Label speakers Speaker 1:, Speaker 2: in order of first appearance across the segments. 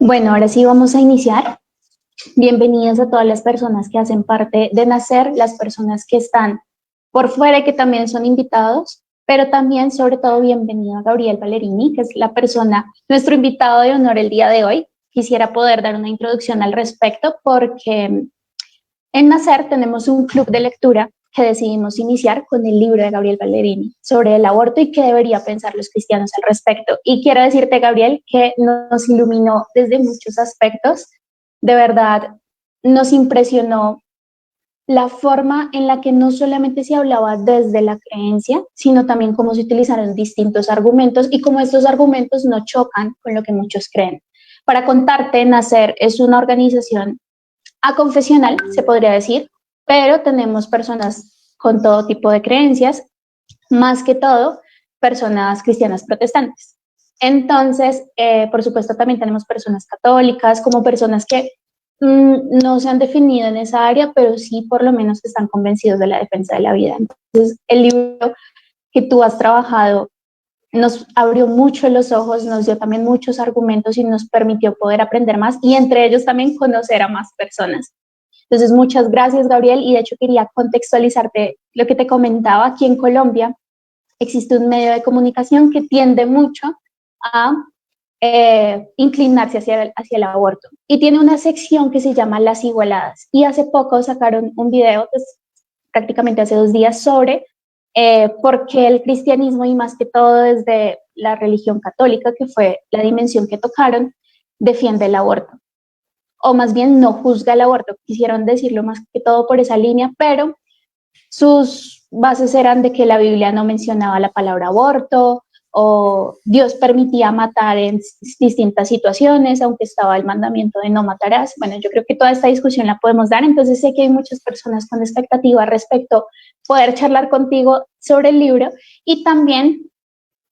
Speaker 1: Bueno, ahora sí vamos a iniciar. Bienvenidas a todas las personas que hacen parte de Nacer, las personas que están por fuera y que también son invitados, pero también, sobre todo, bienvenido a Gabriel Ballerini, que es la persona, nuestro invitado de honor el día de hoy. Quisiera poder dar una introducción al respecto porque en Nacer tenemos un club de lectura que decidimos iniciar con el libro de Gabriel Ballerini sobre el aborto y qué debería pensar los cristianos al respecto. Y quiero decirte, Gabriel, que nos iluminó desde muchos aspectos. De verdad, nos impresionó la forma en la que no solamente se hablaba desde la creencia, sino también cómo se utilizaron distintos argumentos y cómo estos argumentos no chocan con lo que muchos creen. Para contarte, Nacer es una organización aconfesional, se podría decir, pero tenemos personas con todo tipo de creencias, más que todo personas cristianas protestantes. Entonces, por supuesto, también tenemos personas católicas, como personas que no se han definido en esa área, pero sí por lo menos están convencidos de la defensa de la vida. Entonces, el libro que tú has trabajado nos abrió mucho los ojos, nos dio también muchos argumentos y nos permitió poder aprender más y entre ellos también conocer a más personas. Entonces, muchas gracias, Gabriel, y de hecho quería contextualizarte lo que te comentaba. Aquí en Colombia existe un medio de comunicación que tiende mucho a inclinarse hacia el aborto y tiene una sección que se llama Las Igualadas y hace poco sacaron un video, pues, prácticamente hace 2 días, sobre por qué el cristianismo y más que todo desde la religión católica, que fue la dimensión que tocaron, defiende el aborto o más bien no juzga el aborto. Quisieron decirlo más que todo por esa línea, pero sus bases eran de que la Biblia no mencionaba la palabra aborto o Dios permitía matar en distintas situaciones, aunque estaba el mandamiento de no matarás. Bueno, yo creo que toda esta discusión la podemos dar, entonces sé que hay muchas personas con expectativa respecto a poder charlar contigo sobre el libro y también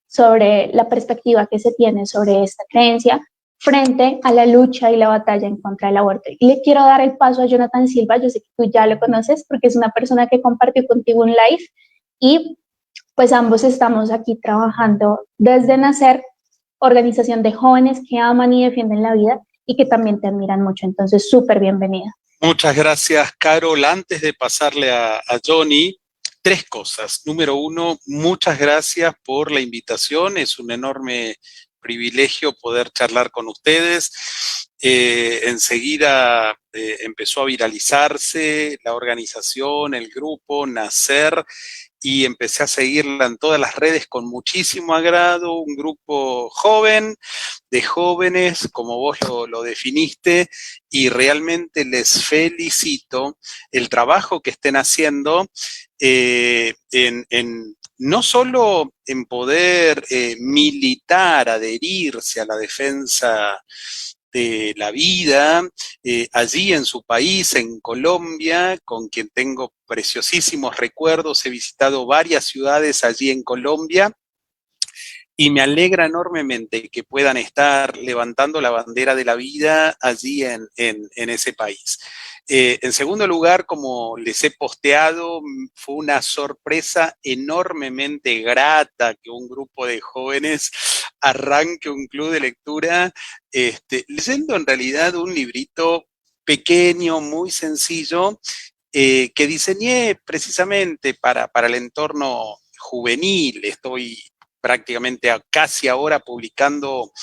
Speaker 1: sobre la perspectiva que se tiene sobre esta creencia frente a la lucha y la batalla en contra del aborto. Y le quiero dar el paso a Jonathan Silva, yo sé que tú ya lo conoces porque es una persona que compartió contigo un live y pues ambos estamos aquí trabajando desde Nacer, organización de jóvenes que aman y defienden la vida y que también te admiran mucho, entonces súper bienvenida.
Speaker 2: Muchas gracias, Carol. Antes de pasarle a Johnny, 3 cosas. Número 1, muchas gracias por la invitación. Es un enorme privilegio poder charlar con ustedes. Enseguida empezó a viralizarse la organización, el grupo, Nacer, y empecé a seguirla en todas las redes con muchísimo agrado. Un grupo joven, de jóvenes, como vos lo definiste, y realmente les felicito el trabajo que estén haciendo no solo en poder militar, adherirse a la defensa de la vida, allí en su país, en Colombia, con quien tengo preciosísimos recuerdos. He visitado varias ciudades allí en Colombia y me alegra enormemente que puedan estar levantando la bandera de la vida allí en ese país. En segundo lugar, como les he posteado, fue una sorpresa enormemente grata que un grupo de jóvenes arranque un club de lectura, leyendo en realidad un librito pequeño, muy sencillo, que diseñé precisamente para el entorno juvenil. Estoy prácticamente casi ahora publicando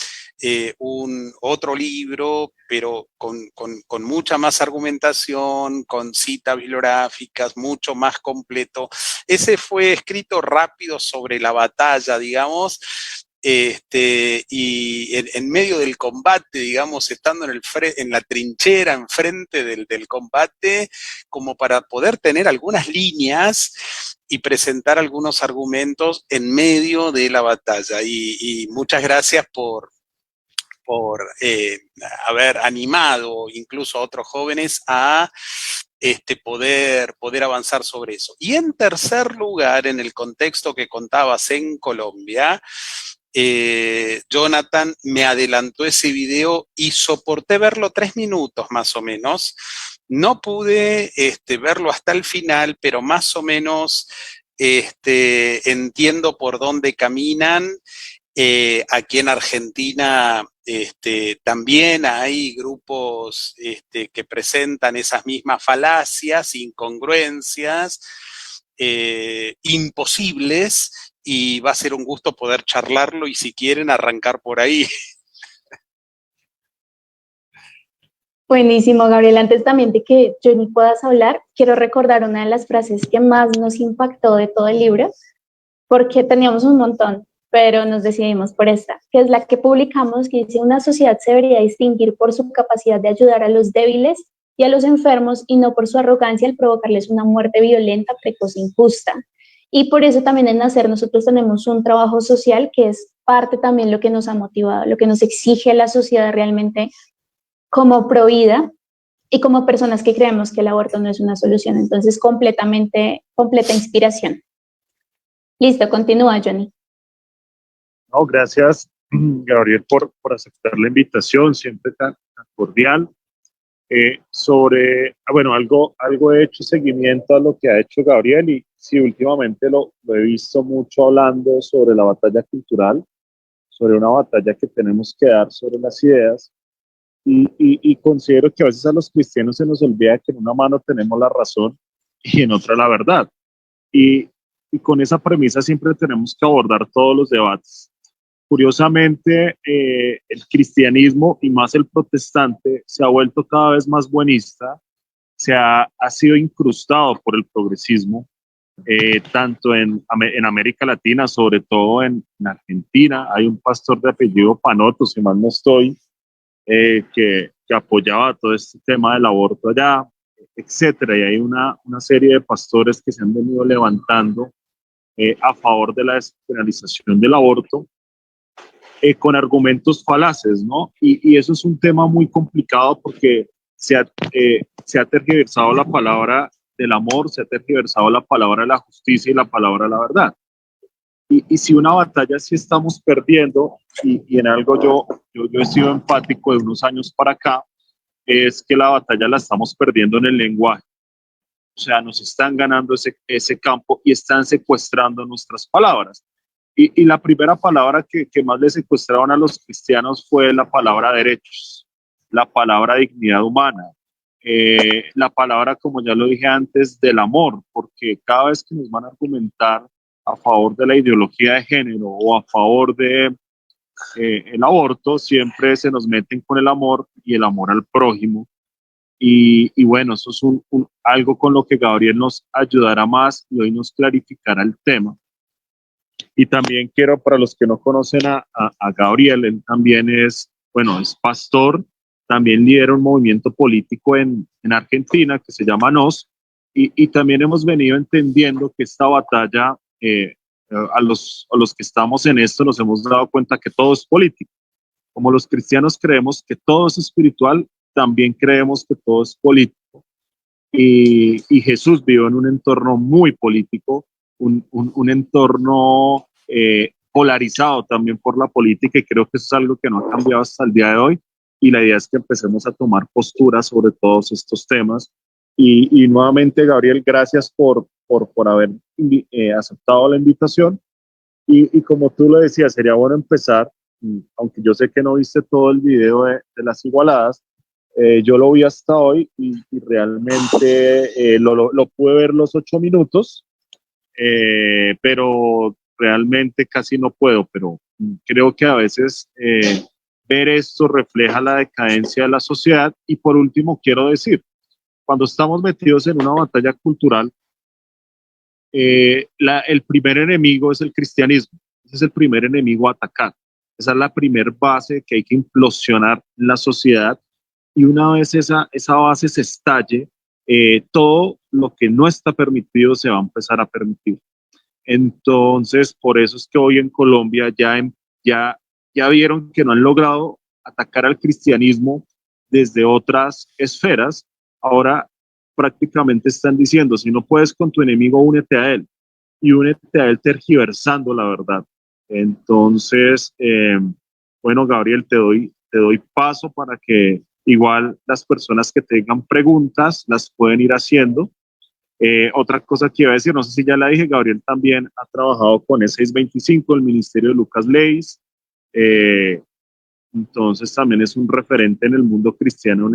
Speaker 2: otro libro, pero con mucha más argumentación, con citas bibliográficas, mucho más completo. Ese fue escrito rápido sobre la batalla, digamos, y en medio del combate, digamos, estando en la trinchera, enfrente del combate, como para poder tener algunas líneas y presentar algunos argumentos en medio de la batalla. Y muchas gracias por haber animado incluso a otros jóvenes a poder avanzar sobre eso. Y en tercer lugar, en el contexto que contabas en Colombia, Jonathan me adelantó ese video y soporté verlo 3 minutos más o menos. No pude verlo hasta el final, pero más o menos entiendo por dónde caminan. Aquí en Argentina también hay grupos que presentan esas mismas falacias, incongruencias, imposibles, y va a ser un gusto poder charlarlo y si quieren arrancar por ahí.
Speaker 1: Buenísimo, Gabriel. Antes también de que Johnny puedas hablar, quiero recordar una de las frases que más nos impactó de todo el libro, porque teníamos un montón, pero nos decidimos por esta, que es la que publicamos, que dice: una sociedad se debería distinguir por su capacidad de ayudar a los débiles y a los enfermos y no por su arrogancia al provocarles una muerte violenta, precoz e injusta. Y por eso también en Nacer nosotros tenemos un trabajo social que es parte también lo que nos ha motivado, lo que nos exige la sociedad realmente como provida y como personas que creemos que el aborto no es una solución. Entonces, completa inspiración. Listo, continúa, Johnny.
Speaker 3: No, gracias, Gabriel, por aceptar la invitación, siempre tan cordial. Bueno, algo he hecho seguimiento a lo que ha hecho Gabriel y sí, últimamente lo he visto mucho hablando sobre la batalla cultural, sobre una batalla que tenemos que dar sobre las ideas y considero que a veces a los cristianos se nos olvida que en una mano tenemos la razón y en otra la verdad. Y, y con esa premisa siempre tenemos que abordar todos los debates. Curiosamente, el cristianismo y más el protestante se ha vuelto cada vez más buenista, ha sido incrustado por el progresismo, tanto en América Latina, sobre todo en Argentina. Hay un pastor de apellido Panoto, si mal no estoy, que apoyaba todo este tema del aborto allá, etcétera. Y hay una serie de pastores que se han venido levantando a favor de la despenalización del aborto, con argumentos falaces, ¿no? Y eso es un tema muy complicado porque se ha tergiversado la palabra del amor, se ha tergiversado la palabra de la justicia y la palabra de la verdad. Y si una batalla sí estamos perdiendo, y en algo yo he sido empático de unos años para acá, es que la batalla la estamos perdiendo en el lenguaje. O sea, nos están ganando ese campo y están secuestrando nuestras palabras. Y la primera palabra que más le secuestraron a los cristianos fue la palabra derechos, la palabra dignidad humana, la palabra, como ya lo dije antes, del amor, porque cada vez que nos van a argumentar a favor de la ideología de género o a favor de el aborto, siempre se nos meten con el amor y el amor al prójimo. Y bueno, eso es algo con lo que Gabriel nos ayudará más y hoy nos clarificará el tema. Y también quiero, para los que no conocen a Gabriel, él también es pastor, también lidera un movimiento político en Argentina que se llama NOS, y también hemos venido entendiendo que esta batalla, a los que estamos en esto, nos hemos dado cuenta que todo es político. Como los cristianos creemos que todo es espiritual, también creemos que todo es político. Y Jesús vivió en un entorno muy político, un entorno polarizado también por la política, y creo que eso es algo que no ha cambiado hasta el día de hoy, y la idea es que empecemos a tomar posturas sobre todos estos temas. Y nuevamente, Gabriel, gracias por haber aceptado la invitación, y como tú lo decías, sería bueno empezar, aunque yo sé que no viste todo el video de las igualadas. Yo lo vi hasta hoy y realmente lo pude ver los 8 minutos, pero realmente casi no puedo, pero creo que a veces ver esto refleja la decadencia de la sociedad. Y por último, quiero decir, cuando estamos metidos en una batalla cultural, el primer enemigo es el cristianismo. Ese es el primer enemigo a atacar. Esa es la primera base que hay que implosionar en la sociedad. Y una vez esa base se estalle, todo lo que no está permitido se va a empezar a permitir. Entonces, por eso es que hoy en Colombia ya vieron que no han logrado atacar al cristianismo desde otras esferas. Ahora prácticamente están diciendo: si no puedes con tu enemigo, únete a él, y únete a él tergiversando la verdad. Entonces, bueno, Gabriel, te doy paso para que igual las personas que tengan preguntas las pueden ir haciendo. Otra cosa que iba a decir, no sé si ya la dije, Gabriel también ha trabajado con E625, el Ministerio de Lucas Leis, Entonces también es un referente en el mundo cristiano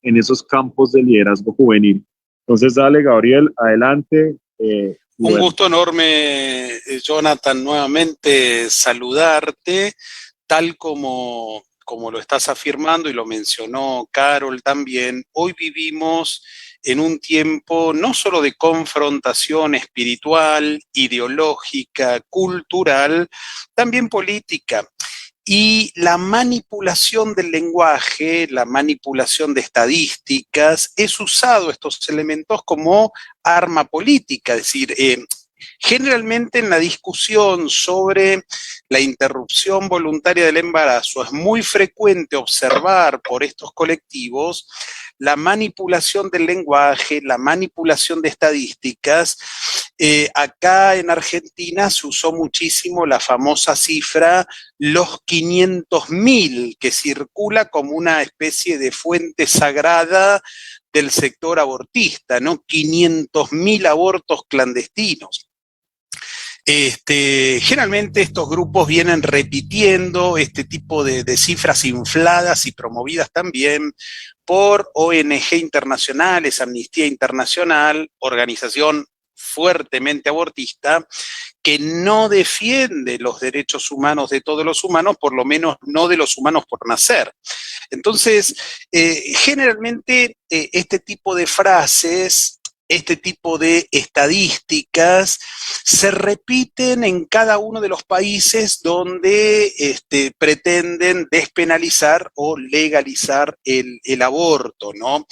Speaker 3: en esos campos de liderazgo juvenil. Entonces dale, Gabriel, adelante.
Speaker 2: Un gusto enorme, Jonathan, nuevamente saludarte, tal como lo estás afirmando y lo mencionó Carol también. Hoy vivimos en un tiempo no solo de confrontación espiritual, ideológica, cultural, también política. Y la manipulación del lenguaje, la manipulación de estadísticas, es usado estos elementos como arma política, es decir, generalmente en la discusión sobre la interrupción voluntaria del embarazo es muy frecuente observar por estos colectivos la manipulación del lenguaje, la manipulación de estadísticas. Acá en Argentina se usó muchísimo la famosa cifra los 500.000, que circula como una especie de fuente sagrada del sector abortista, ¿no? 500.000 abortos clandestinos. Generalmente estos grupos vienen repitiendo este tipo de cifras infladas y promovidas también por ONG internacionales, Amnistía Internacional, organización fuertemente abortista, que no defiende los derechos humanos de todos los humanos, por lo menos no de los humanos por nacer. Entonces, generalmente este tipo de frases, este tipo de estadísticas se repiten en cada uno de los países donde pretenden despenalizar o legalizar el aborto, ¿no?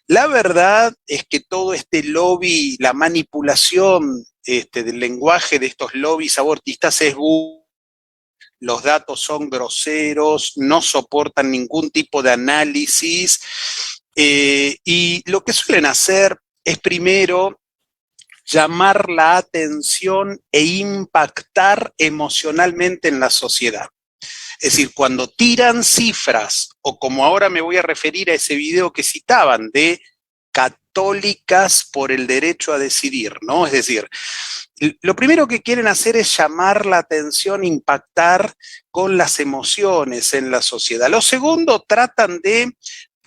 Speaker 2: La verdad es que todo este lobby, la manipulación del lenguaje de estos lobbies abortistas es los datos son groseros, no soportan ningún tipo de análisis, y lo que suelen hacer es primero llamar la atención e impactar emocionalmente en la sociedad. Es decir, cuando tiran cifras, o como ahora me voy a referir a ese video que citaban, de católicas por el derecho a decidir, ¿no? Es decir, lo primero que quieren hacer es llamar la atención, impactar con las emociones en la sociedad. Lo segundo, tratan de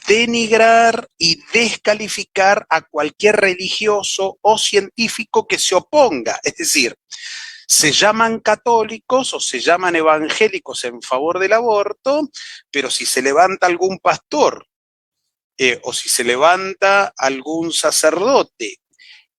Speaker 2: denigrar y descalificar a cualquier religioso o científico que se oponga. Es decir, se llaman católicos o se llaman evangélicos en favor del aborto, pero si se levanta algún pastor o si se levanta algún sacerdote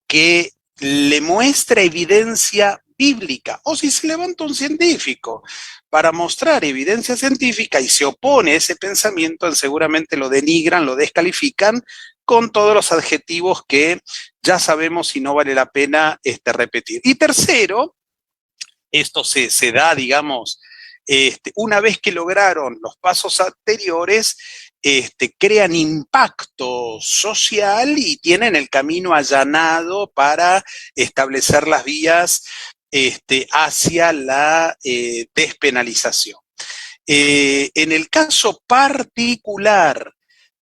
Speaker 2: que le muestra evidencia bíblica, o si se levanta un científico para mostrar evidencia científica y se opone a ese pensamiento, seguramente lo denigran, lo descalifican con todos los adjetivos que ya sabemos y no vale la pena repetir. Y tercero, esto se da, digamos, una vez que lograron los pasos anteriores, crean impacto social y tienen el camino allanado para establecer las vías hacia la despenalización. En el caso particular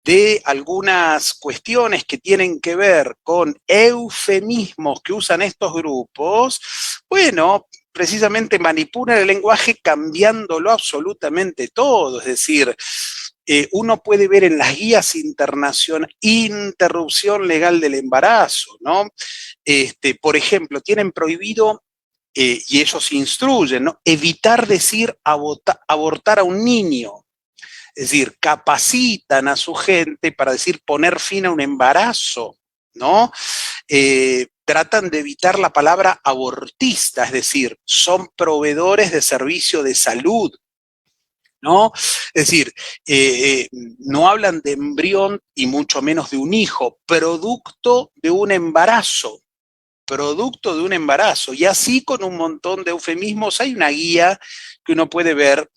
Speaker 2: de algunas cuestiones que tienen que ver con eufemismos que usan estos grupos, bueno, precisamente manipulan el lenguaje cambiándolo absolutamente todo, es decir, uno puede ver en las guías internacionales interrupción legal del embarazo, ¿no? Por ejemplo, tienen prohibido, y ellos instruyen, ¿no?, evitar decir abortar a un niño. Es decir, capacitan a su gente para decir poner fin a un embarazo, ¿no? Tratan de evitar la palabra abortista, es decir, son proveedores de servicio de salud, ¿no? Es decir, no hablan de embrión y mucho menos de un hijo, producto de un embarazo, y así con un montón de eufemismos. Hay una guía que uno puede ver,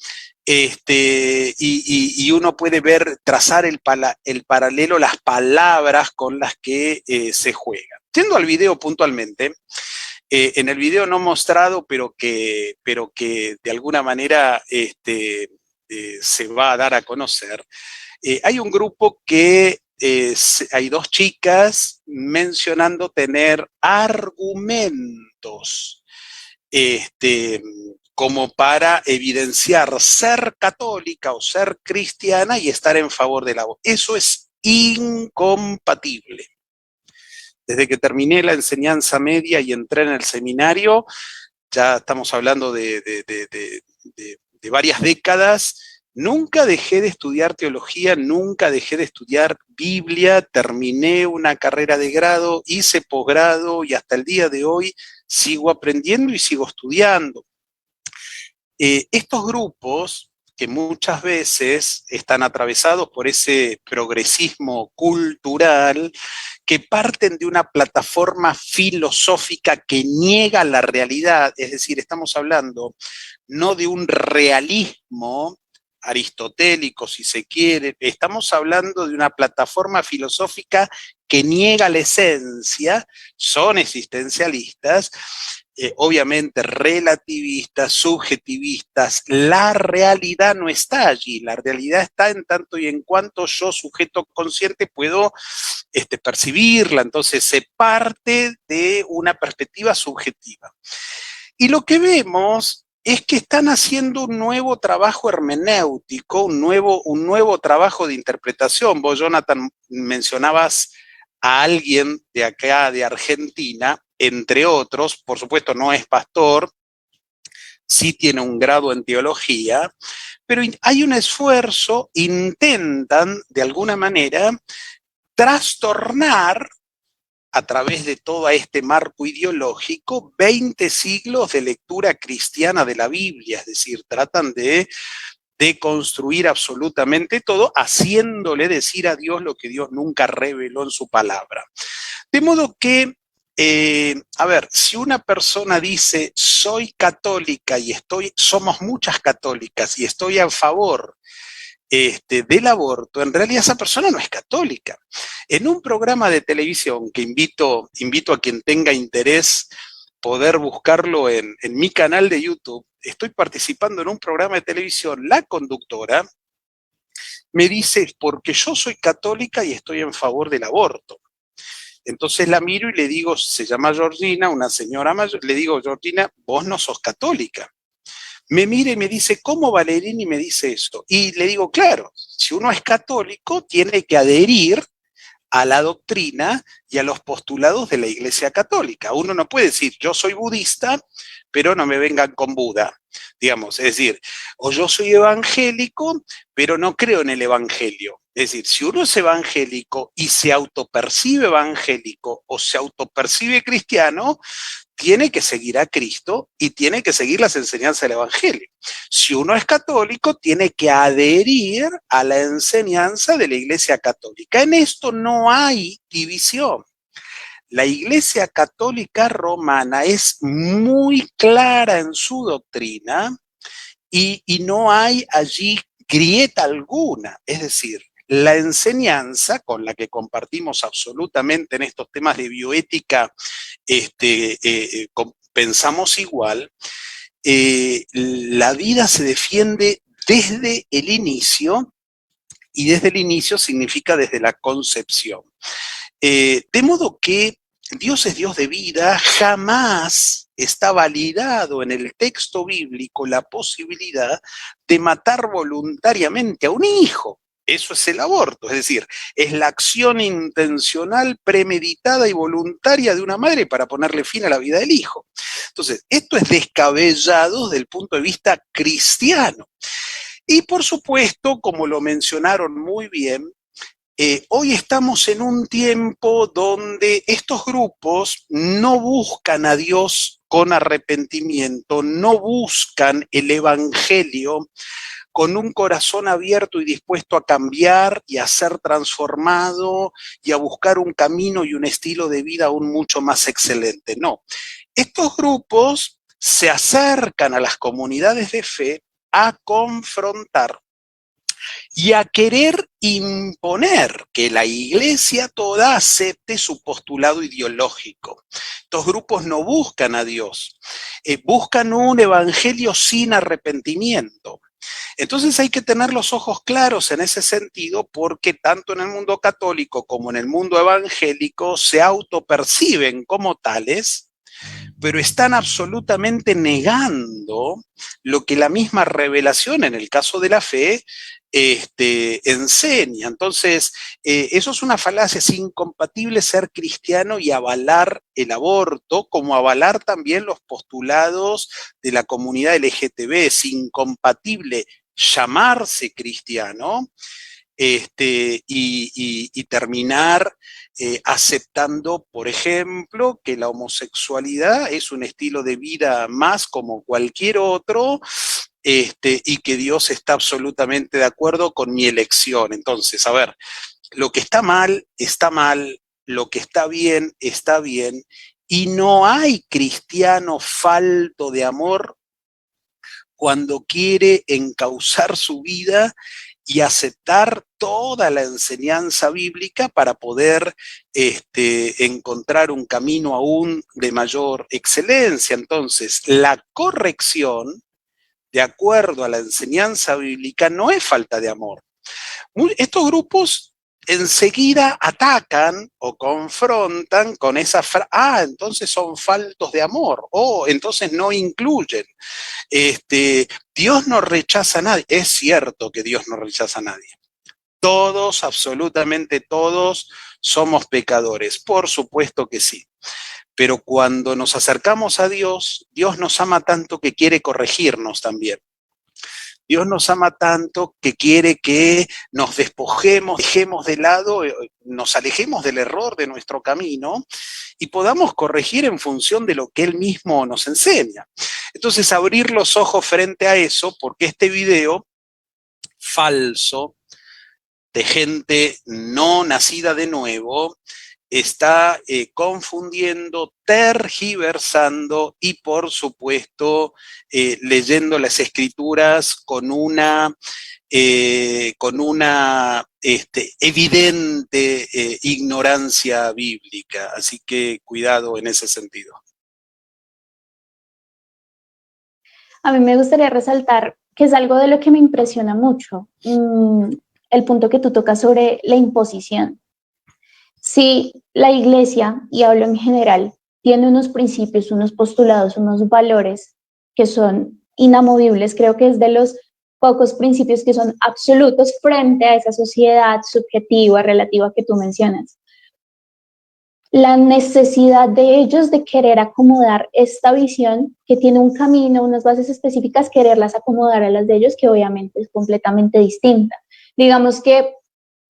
Speaker 2: y uno puede ver, trazar el paralelo, las palabras con las que se juega. Yendo al video puntualmente, en el video no mostrado, pero que de alguna manera se va a dar a conocer, hay un grupo que hay dos chicas mencionando tener argumentos como para evidenciar ser católica o ser cristiana y estar en favor del aborto. Eso es incompatible. Desde que terminé la enseñanza media y entré en el seminario, ya estamos hablando de varias décadas, nunca dejé de estudiar teología, nunca dejé de estudiar Biblia, terminé una carrera de grado, hice posgrado y hasta el día de hoy sigo aprendiendo y sigo estudiando. Estos grupos, que muchas veces están atravesados por ese progresismo cultural, que parten de una plataforma filosófica que niega la realidad, es decir, estamos hablando no de un realismo aristotélico, si se quiere, estamos hablando de una plataforma filosófica que niega la esencia, son existencialistas, obviamente relativistas, subjetivistas. La realidad no está allí, la realidad está en tanto y en cuanto yo, sujeto consciente, puedo percibirla, entonces se parte de una perspectiva subjetiva. Y lo que vemos es que están haciendo un nuevo trabajo hermenéutico, un nuevo trabajo de interpretación. Vos, Jonathan, mencionabas a alguien de acá, de Argentina, entre otros, por supuesto no es pastor, sí tiene un grado en teología, pero hay un esfuerzo, intentan de alguna manera trastornar a través de todo este marco ideológico 20 siglos de lectura cristiana de la Biblia, es decir, tratan de construir absolutamente todo, haciéndole decir a Dios lo que Dios nunca reveló en su palabra. De modo que, a ver, si una persona dice, soy católica y somos muchas católicas y estoy a favor del aborto, en realidad esa persona no es católica. En un programa de televisión que invito a quien tenga interés poder buscarlo en mi canal de YouTube, estoy participando en un programa de televisión, la conductora me dice, porque yo soy católica y estoy en favor del aborto. Entonces la miro y le digo, se llama Georgina, una señora mayor, le digo, Georgina, vos no sos católica. Me mira y me dice, ¿cómo Valerini me dice esto? Y le digo, claro, si uno es católico, tiene que adherir a la doctrina y a los postulados de la Iglesia Católica. Uno no puede decir, yo soy budista, pero no me vengan con Buda, digamos. Es decir, o yo soy evangélico, pero no creo en el evangelio. Es decir, si uno es evangélico y se autopercibe evangélico o se autopercibe cristiano, tiene que seguir a Cristo y tiene que seguir las enseñanzas del Evangelio. Si uno es católico, tiene que adherir a la enseñanza de la Iglesia Católica. En esto no hay división. La Iglesia Católica Romana es muy clara en su doctrina y no hay allí grieta alguna. Es decir, la enseñanza con la que compartimos absolutamente en estos temas de bioética, pensamos igual, la vida se defiende desde el inicio, y desde el inicio significa desde la concepción. De modo que Dios es Dios de vida, jamás está validado en el texto bíblico la posibilidad de matar voluntariamente a un hijo. Eso es el aborto, es decir, es la acción intencional, premeditada y voluntaria de una madre para ponerle fin a la vida del hijo. Entonces, esto es descabellado desde el punto de vista cristiano. Y por supuesto, como lo mencionaron muy bien, hoy estamos en un tiempo donde estos grupos no buscan a Dios con arrepentimiento, no buscan el evangelio con un corazón abierto y dispuesto a cambiar y a ser transformado y a buscar un camino y un estilo de vida aún mucho más excelente. No, estos grupos se acercan a las comunidades de fe a confrontar y a querer imponer que la iglesia toda acepte su postulado ideológico. Estos grupos no buscan a Dios, buscan un evangelio sin arrepentimiento. Entonces hay que tener los ojos claros en ese sentido, porque tanto en el mundo católico como en el mundo evangélico se autoperciben como tales, pero están absolutamente negando lo que la misma revelación, en el caso de la fe, enseña. Entonces, eso es una falacia, es incompatible ser cristiano y avalar el aborto, como avalar también los postulados de la comunidad LGTB. Es incompatible llamarse cristiano y terminar aceptando, por ejemplo, que la homosexualidad es un estilo de vida más como cualquier otro, y que Dios está absolutamente de acuerdo con mi elección. Entonces, a ver, lo que está mal, lo que está bien, y no hay cristiano falto de amor cuando quiere encauzar su vida y aceptar toda la enseñanza bíblica para poder encontrar un camino aún de mayor excelencia. Entonces, la corrección, de acuerdo a la enseñanza bíblica, no es falta de amor. Estos grupos enseguida atacan o confrontan con esa frase: entonces son faltos de amor, o entonces no incluyen. Dios no rechaza a nadie. Es cierto que Dios no rechaza a nadie. Todos, absolutamente todos, somos pecadores. Por supuesto que sí. Pero cuando nos acercamos a Dios, Dios nos ama tanto que quiere corregirnos también. Dios nos ama tanto que quiere que nos despojemos, dejemos de lado, nos alejemos del error de nuestro camino y podamos corregir en función de lo que Él mismo nos enseña. Entonces, abrir los ojos frente a eso, porque este video falso de gente no nacida de nuevo está confundiendo, tergiversando y, por supuesto, leyendo las escrituras con una evidente ignorancia bíblica. Así que cuidado en ese sentido.
Speaker 1: A mí me gustaría resaltar que es algo de lo que me impresiona mucho, el punto que tú tocas sobre la imposición. Si la iglesia, y hablo en general, tiene unos principios, unos postulados, unos valores que son inamovibles, creo que es de los pocos principios que son absolutos frente a esa sociedad subjetiva, relativa que tú mencionas. La necesidad de ellos de querer acomodar esta visión que tiene un camino, unas bases específicas, quererlas acomodar a las de ellos, que obviamente es completamente distinta. Digamos que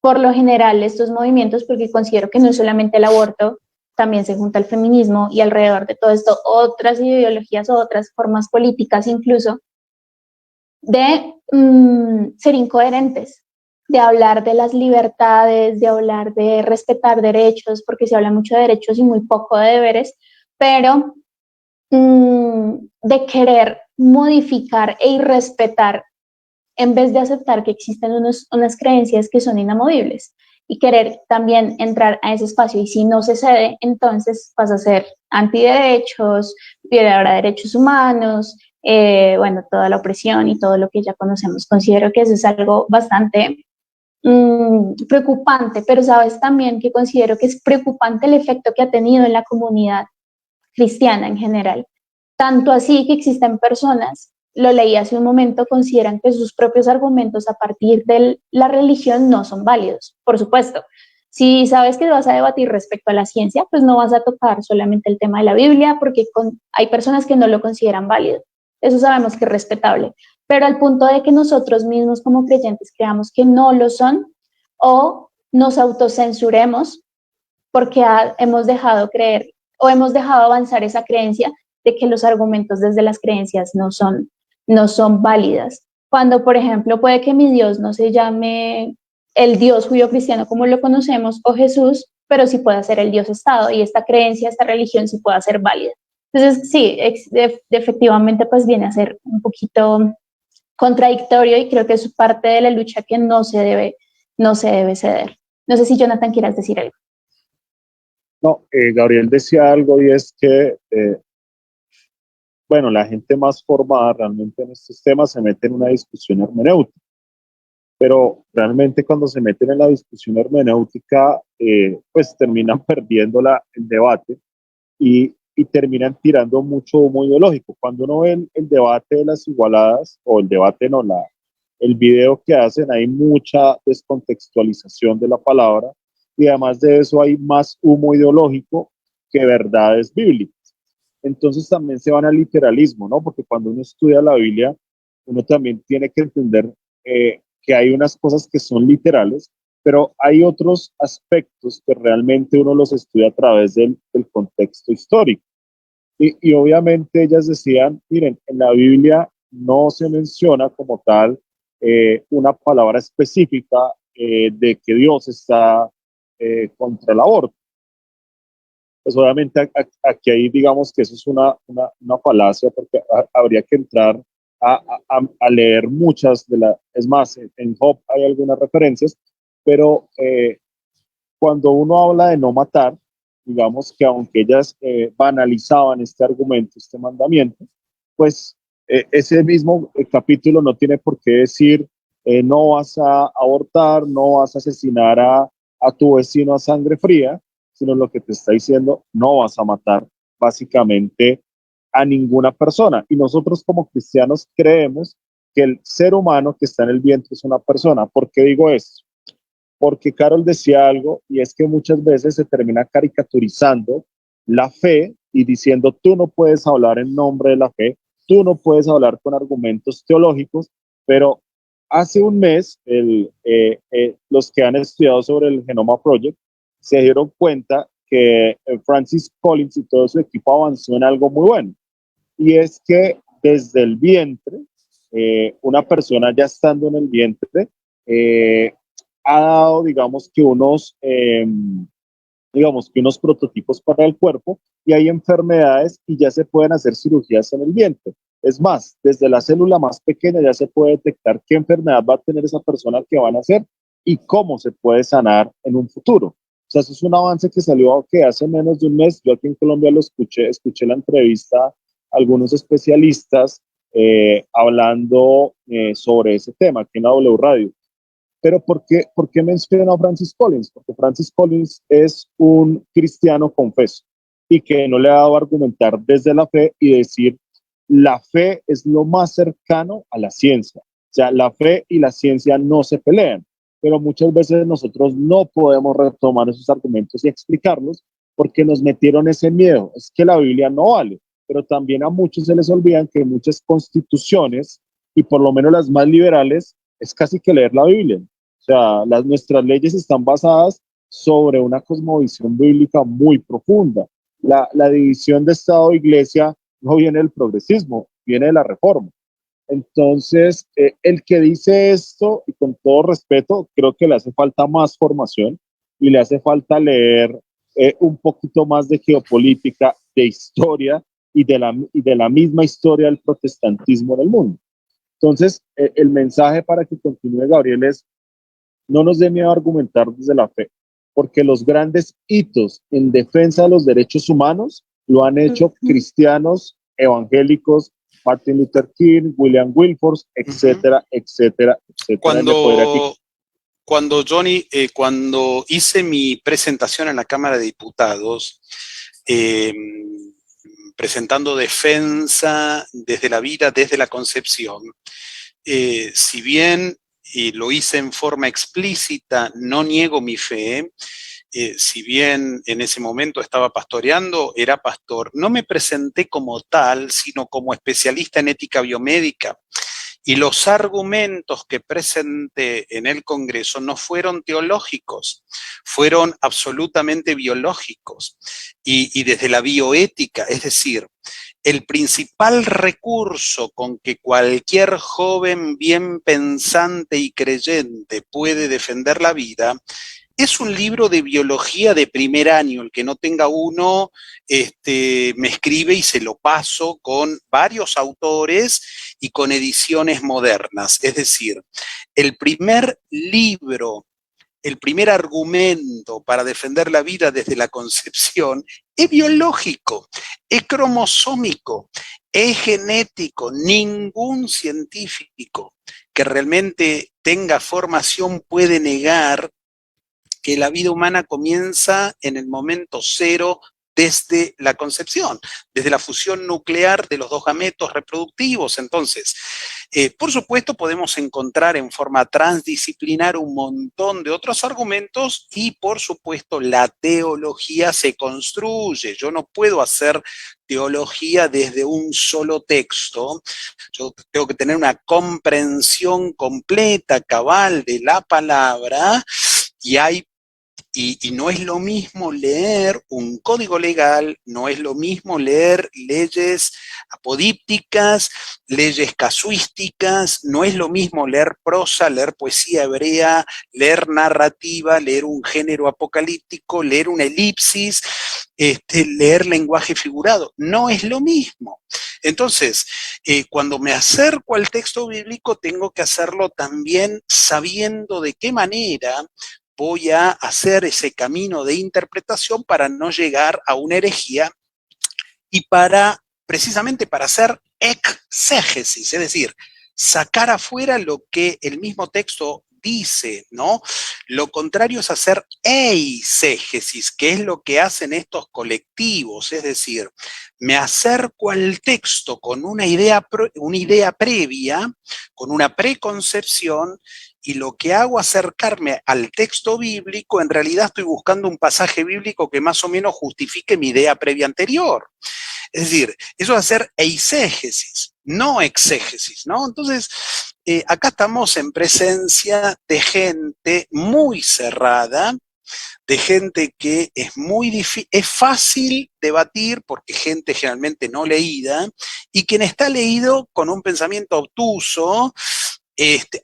Speaker 1: por lo general estos movimientos, porque considero que no es solamente el aborto, también se junta el feminismo y alrededor de todo esto otras ideologías o otras formas políticas incluso, de ser incoherentes, de hablar de las libertades, de hablar de respetar derechos, porque se habla mucho de derechos y muy poco de deberes, pero de querer modificar e irrespetar en vez de aceptar que existen unas creencias que son inamovibles y querer también entrar a ese espacio. Y si no se cede, entonces pasa a ser antiderechos, violadora de derechos humanos, bueno, toda la opresión y todo lo que ya conocemos. Considero que eso es algo bastante preocupante, pero sabes también que considero que es preocupante el efecto que ha tenido en la comunidad cristiana en general. Tanto así que existen personas, lo leí hace un momento, consideran que sus propios argumentos a partir de la religión no son válidos. Por supuesto, si sabes que vas a debatir respecto a la ciencia, pues no vas a tocar solamente el tema de la Biblia, porque hay personas que no lo consideran válido. Eso sabemos que es respetable. Pero al punto de que nosotros mismos como creyentes creamos que no lo son o nos autocensuremos porque hemos dejado creer o hemos dejado avanzar esa creencia de que los argumentos desde las creencias no son válidas. Cuando, por ejemplo, puede que mi Dios no se llame el Dios judío cristiano como lo conocemos o Jesús, pero sí puede ser el Dios Estado y esta creencia, esta religión sí puede ser válida. Entonces, sí, efectivamente, pues viene a ser un poquito contradictorio y creo que es parte de la lucha que no se debe ceder. No sé si Jonathan quieras decir algo.
Speaker 3: No, Gabriel decía algo y es que, bueno, la gente más formada realmente en estos temas se mete en una discusión hermenéutica, pero realmente cuando se meten en la discusión hermenéutica, pues terminan perdiendo el debate y y terminan tirando mucho humo ideológico. Cuando uno ve el debate de las igualadas, o el debate no, el video que hacen, hay mucha descontextualización de la palabra, y además de eso hay más humo ideológico que verdades bíblicas. Entonces también se van al literalismo, ¿no? Porque cuando uno estudia la Biblia, uno también tiene que entender que hay unas cosas que son literales, pero hay otros aspectos que realmente uno los estudia a través del contexto histórico. Y obviamente ellas decían, miren, en la Biblia no se menciona como tal una palabra específica de que Dios está contra el aborto. Pues obviamente aquí hay, digamos que eso es una falacia, porque habría que entrar a leer muchas de las, es más, en Job hay algunas referencias, pero cuando uno habla de no matar, digamos que aunque ellas banalizaban este argumento, este mandamiento, pues ese mismo capítulo no tiene por qué decir no vas a abortar, no vas a asesinar a tu vecino a sangre fría, sino lo que te está diciendo, no vas a matar básicamente a ninguna persona. Y nosotros como cristianos creemos que el ser humano que está en el vientre es una persona. ¿Por qué digo esto? Porque Carol decía algo, y es que muchas veces se termina caricaturizando la fe y diciendo tú no puedes hablar en nombre de la fe, tú no puedes hablar con argumentos teológicos, pero hace un mes los que han estudiado sobre el Genoma Project se dieron cuenta que Francis Collins y todo su equipo avanzó en algo muy bueno, y es que desde el vientre, una persona ya estando en el vientre, ha dado, digamos que unos prototipos para el cuerpo, y hay enfermedades y ya se pueden hacer cirugías en el vientre. Es más, desde la célula más pequeña ya se puede detectar qué enfermedad va a tener esa persona que van a hacer y cómo se puede sanar en un futuro. O sea, eso es un avance que salió que hace menos de un mes. Yo aquí en Colombia lo escuché la entrevista a algunos especialistas hablando sobre ese tema aquí en la W Radio. Pero ¿por qué menciono a Francis Collins? Porque Francis Collins es un cristiano confeso y que no le ha dado a argumentar desde la fe y decir, la fe es lo más cercano a la ciencia. O sea, la fe y la ciencia no se pelean, pero muchas veces nosotros no podemos retomar esos argumentos y explicarlos porque nos metieron ese miedo. Es que la Biblia no vale, pero también a muchos se les olvidan que muchas constituciones, y por lo menos las más liberales, es casi que leer la Biblia. O sea, nuestras leyes están basadas sobre una cosmovisión bíblica muy profunda. La división de Estado e Iglesia no viene del progresismo, viene de la reforma. Entonces, el que dice esto, y con todo respeto, creo que le hace falta más formación y le hace falta leer un poquito más de geopolítica, de historia y de la misma historia del protestantismo en el mundo. Entonces, el mensaje para que continúe Gabriel es, no nos dé miedo a argumentar desde la fe, porque los grandes hitos en defensa de los derechos humanos lo han hecho cristianos, evangélicos, Martin Luther King, William Wilberforce, etcétera, etcétera, etcétera.
Speaker 2: Cuando Johnny, cuando hice mi presentación en la Cámara de Diputados, presentando defensa desde la vida, desde la concepción, si bien lo hice en forma explícita, no niego mi fe, si bien en ese momento estaba pastoreando, era pastor, no me presenté como tal, sino como especialista en ética biomédica. Y los argumentos que presenté en el Congreso no fueron teológicos, fueron absolutamente biológicos y desde la bioética, es decir, el principal recurso con que cualquier joven bien pensante y creyente puede defender la vida es un libro de biología de primer año. El que no tenga uno, me escribe y se lo paso con varios autores y con ediciones modernas. Es decir, el primer libro, el primer argumento para defender la vida desde la concepción es biológico, es cromosómico, es genético. Ningún científico que realmente tenga formación puede negar que la vida humana comienza en el momento cero desde la concepción, desde la fusión nuclear de los dos gametos reproductivos. Entonces, por supuesto, podemos encontrar en forma transdisciplinar un montón de otros argumentos y, por supuesto, la teología se construye. Yo no puedo hacer teología desde un solo texto. Yo tengo que tener una comprensión completa, cabal de la palabra, y no es lo mismo leer un código legal, no es lo mismo leer leyes apodípticas, leyes casuísticas, no es lo mismo leer prosa, leer poesía hebrea, leer narrativa, leer un género apocalíptico, leer una elipsis, leer lenguaje figurado, no es lo mismo. Entonces, cuando me acerco al texto bíblico, tengo que hacerlo también sabiendo de qué manera voy a hacer ese camino de interpretación para no llegar a una herejía y precisamente para hacer exégesis, es decir, sacar afuera lo que el mismo texto dice, ¿no? Lo contrario es hacer eisegesis, que es lo que hacen estos colectivos, es decir, me acerco al texto con una idea previa, con una preconcepción, y lo que hago acercarme al texto bíblico, en realidad estoy buscando un pasaje bíblico que más o menos justifique mi idea previa anterior. Es decir, eso es hacer eisegesis, no exégesis, ¿no? Entonces, acá estamos en presencia de gente muy cerrada, de gente que es fácil debatir porque gente generalmente no leída, y quien está leído con un pensamiento obtuso,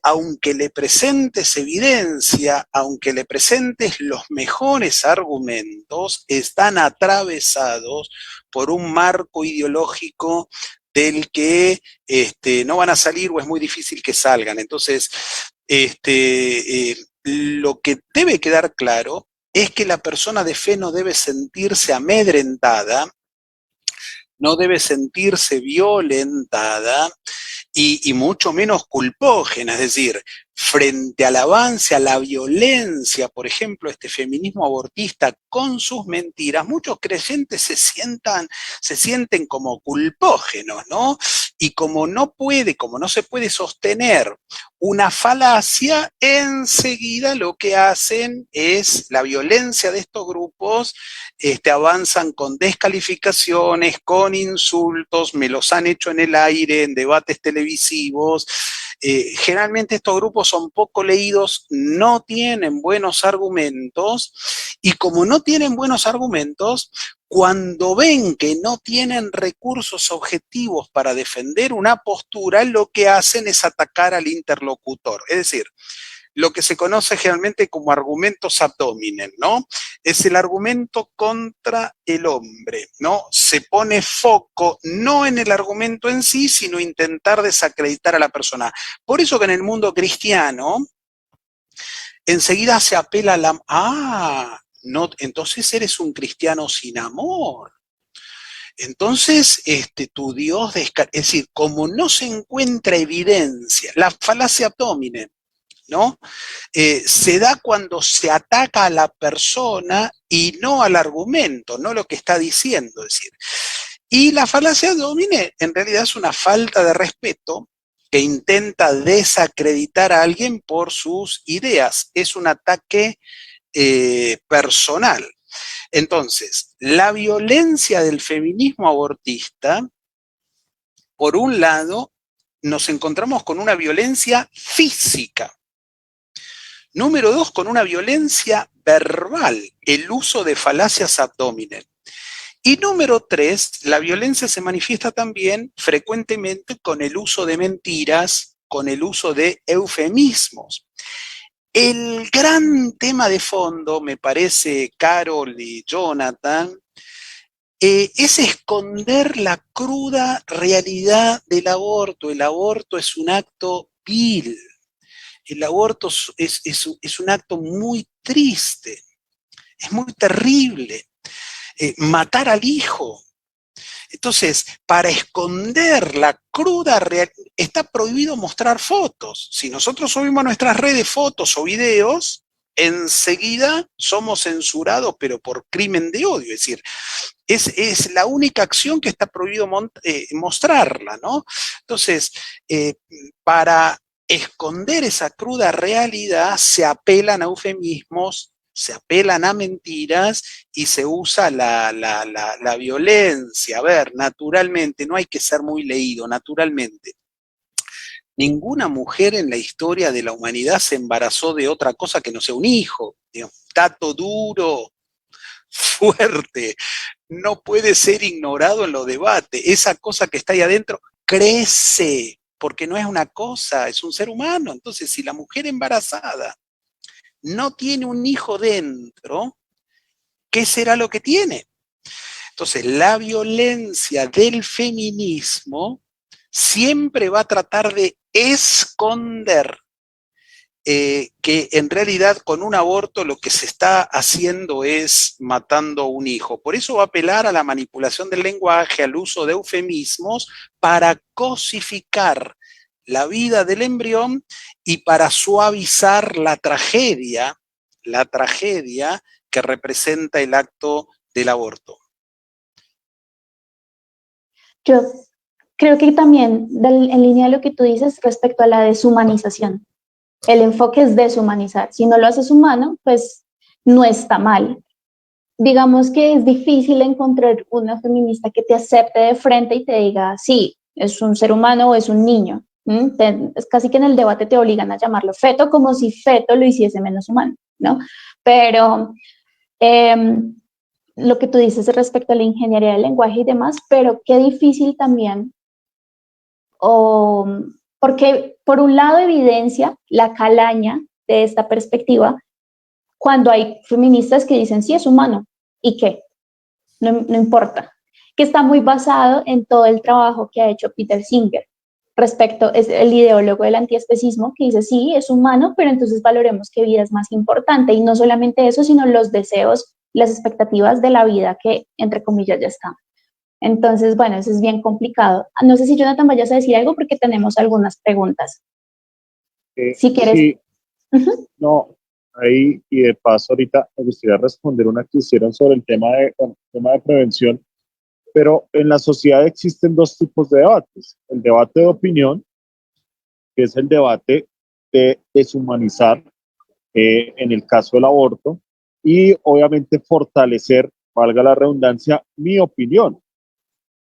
Speaker 2: aunque le presentes evidencia, aunque le presentes los mejores argumentos, están atravesados por un marco ideológico del que no van a salir o es muy difícil que salgan. Entonces, lo que debe quedar claro es que la persona de fe no debe sentirse amedrentada, no debe sentirse violentada, y mucho menos culpógena, es decir, frente al avance, a la violencia, por ejemplo, este feminismo abortista con sus mentiras, muchos creyentes se sienten como culpógenos, ¿no? Y como no se puede sostener una falacia, enseguida lo que hacen es la violencia de estos grupos, avanzan con descalificaciones, con insultos, me los han hecho en el aire, en debates televisivos. Generalmente estos grupos son poco leídos, no tienen buenos argumentos, y como no tienen buenos argumentos, cuando ven que no tienen recursos objetivos para defender una postura, lo que hacen es atacar al interlocutor. Es decir, lo que se conoce generalmente como argumentos ad hominem, ¿no? Es el argumento contra el hombre, ¿no? Se pone foco no en el argumento en sí, sino intentar desacreditar a la persona. Por eso que en el mundo cristiano, enseguida se apela a no, entonces eres un cristiano sin amor. Entonces, tu Dios, es decir, como no se encuentra evidencia, la falacia ad hominem, ¿no? Se da cuando se ataca a la persona y no al argumento, no lo que está diciendo, es decir. Y la falacia ad hominem en realidad es una falta de respeto que intenta desacreditar a alguien por sus ideas, es un ataque personal. Entonces, la violencia del feminismo abortista, por un lado, nos encontramos con una violencia física. Número 2, con una violencia verbal, el uso de falacias ad hominem. Y número 3, la violencia se manifiesta también frecuentemente con el uso de mentiras, con el uso de eufemismos. El gran tema de fondo, me parece, Carol y Jonathan, es esconder la cruda realidad del aborto. El aborto es un acto vil. El aborto es un acto muy triste, es muy terrible. Matar al hijo. Entonces, para esconder la cruda realidad, está prohibido mostrar fotos. Si nosotros subimos a nuestras redes fotos o videos, enseguida somos censurados, pero por crimen de odio. Es decir, es la única acción que está prohibido mostrarla, ¿no? Entonces, para esconder esa cruda realidad, se apelan a eufemismos, se apelan a mentiras y se usa la violencia. A ver, naturalmente, no hay que ser muy leído, naturalmente. Ninguna mujer en la historia de la humanidad se embarazó de otra cosa que no sea un hijo. Dato duro, fuerte, no puede ser ignorado en los debates. Esa cosa que está ahí adentro crece, porque no es una cosa, es un ser humano. Entonces, si la mujer embarazada no tiene un hijo dentro, ¿qué será lo que tiene? Entonces, la violencia del feminismo siempre va a tratar de esconder que en realidad con un aborto lo que se está haciendo es matando a un hijo. Por eso va a apelar a la manipulación del lenguaje, al uso de eufemismos, para cosificar la vida del embrión y para suavizar la tragedia que representa el acto del aborto.
Speaker 1: Yo creo que también, en línea de lo que tú dices respecto a la deshumanización, el enfoque es deshumanizar. Si no lo haces humano, pues no está mal. Digamos que es difícil encontrar una feminista que te acepte de frente y te diga, sí, es un ser humano o es un niño. Es casi que en el debate te obligan a llamarlo feto, como si feto lo hiciese menos humano, ¿no? Pero lo que tú dices respecto a la ingeniería del lenguaje y demás, pero qué difícil también, porque por un lado evidencia la calaña de esta perspectiva cuando hay feministas que dicen, sí, es humano, ¿y qué? No importa, que está muy basado en todo el trabajo que ha hecho Peter Singer respecto, es el ideólogo del antiespecismo, que dice, sí, es humano, pero entonces valoremos qué vida es más importante, y no solamente eso, sino los deseos, las expectativas de la vida que, entre comillas, ya están. Entonces, bueno, eso es bien complicado. No sé si Jonathan vayas a decir algo porque tenemos algunas preguntas. Si quieres.
Speaker 3: Sí,
Speaker 1: Uh-huh.
Speaker 3: no, ahí y de paso ahorita me gustaría responder una que hicieron sobre el tema de prevención, pero en la sociedad existen dos tipos de debates. El debate de opinión, que es el debate de deshumanizar, en el caso del aborto, y obviamente fortalecer, valga la redundancia, mi opinión.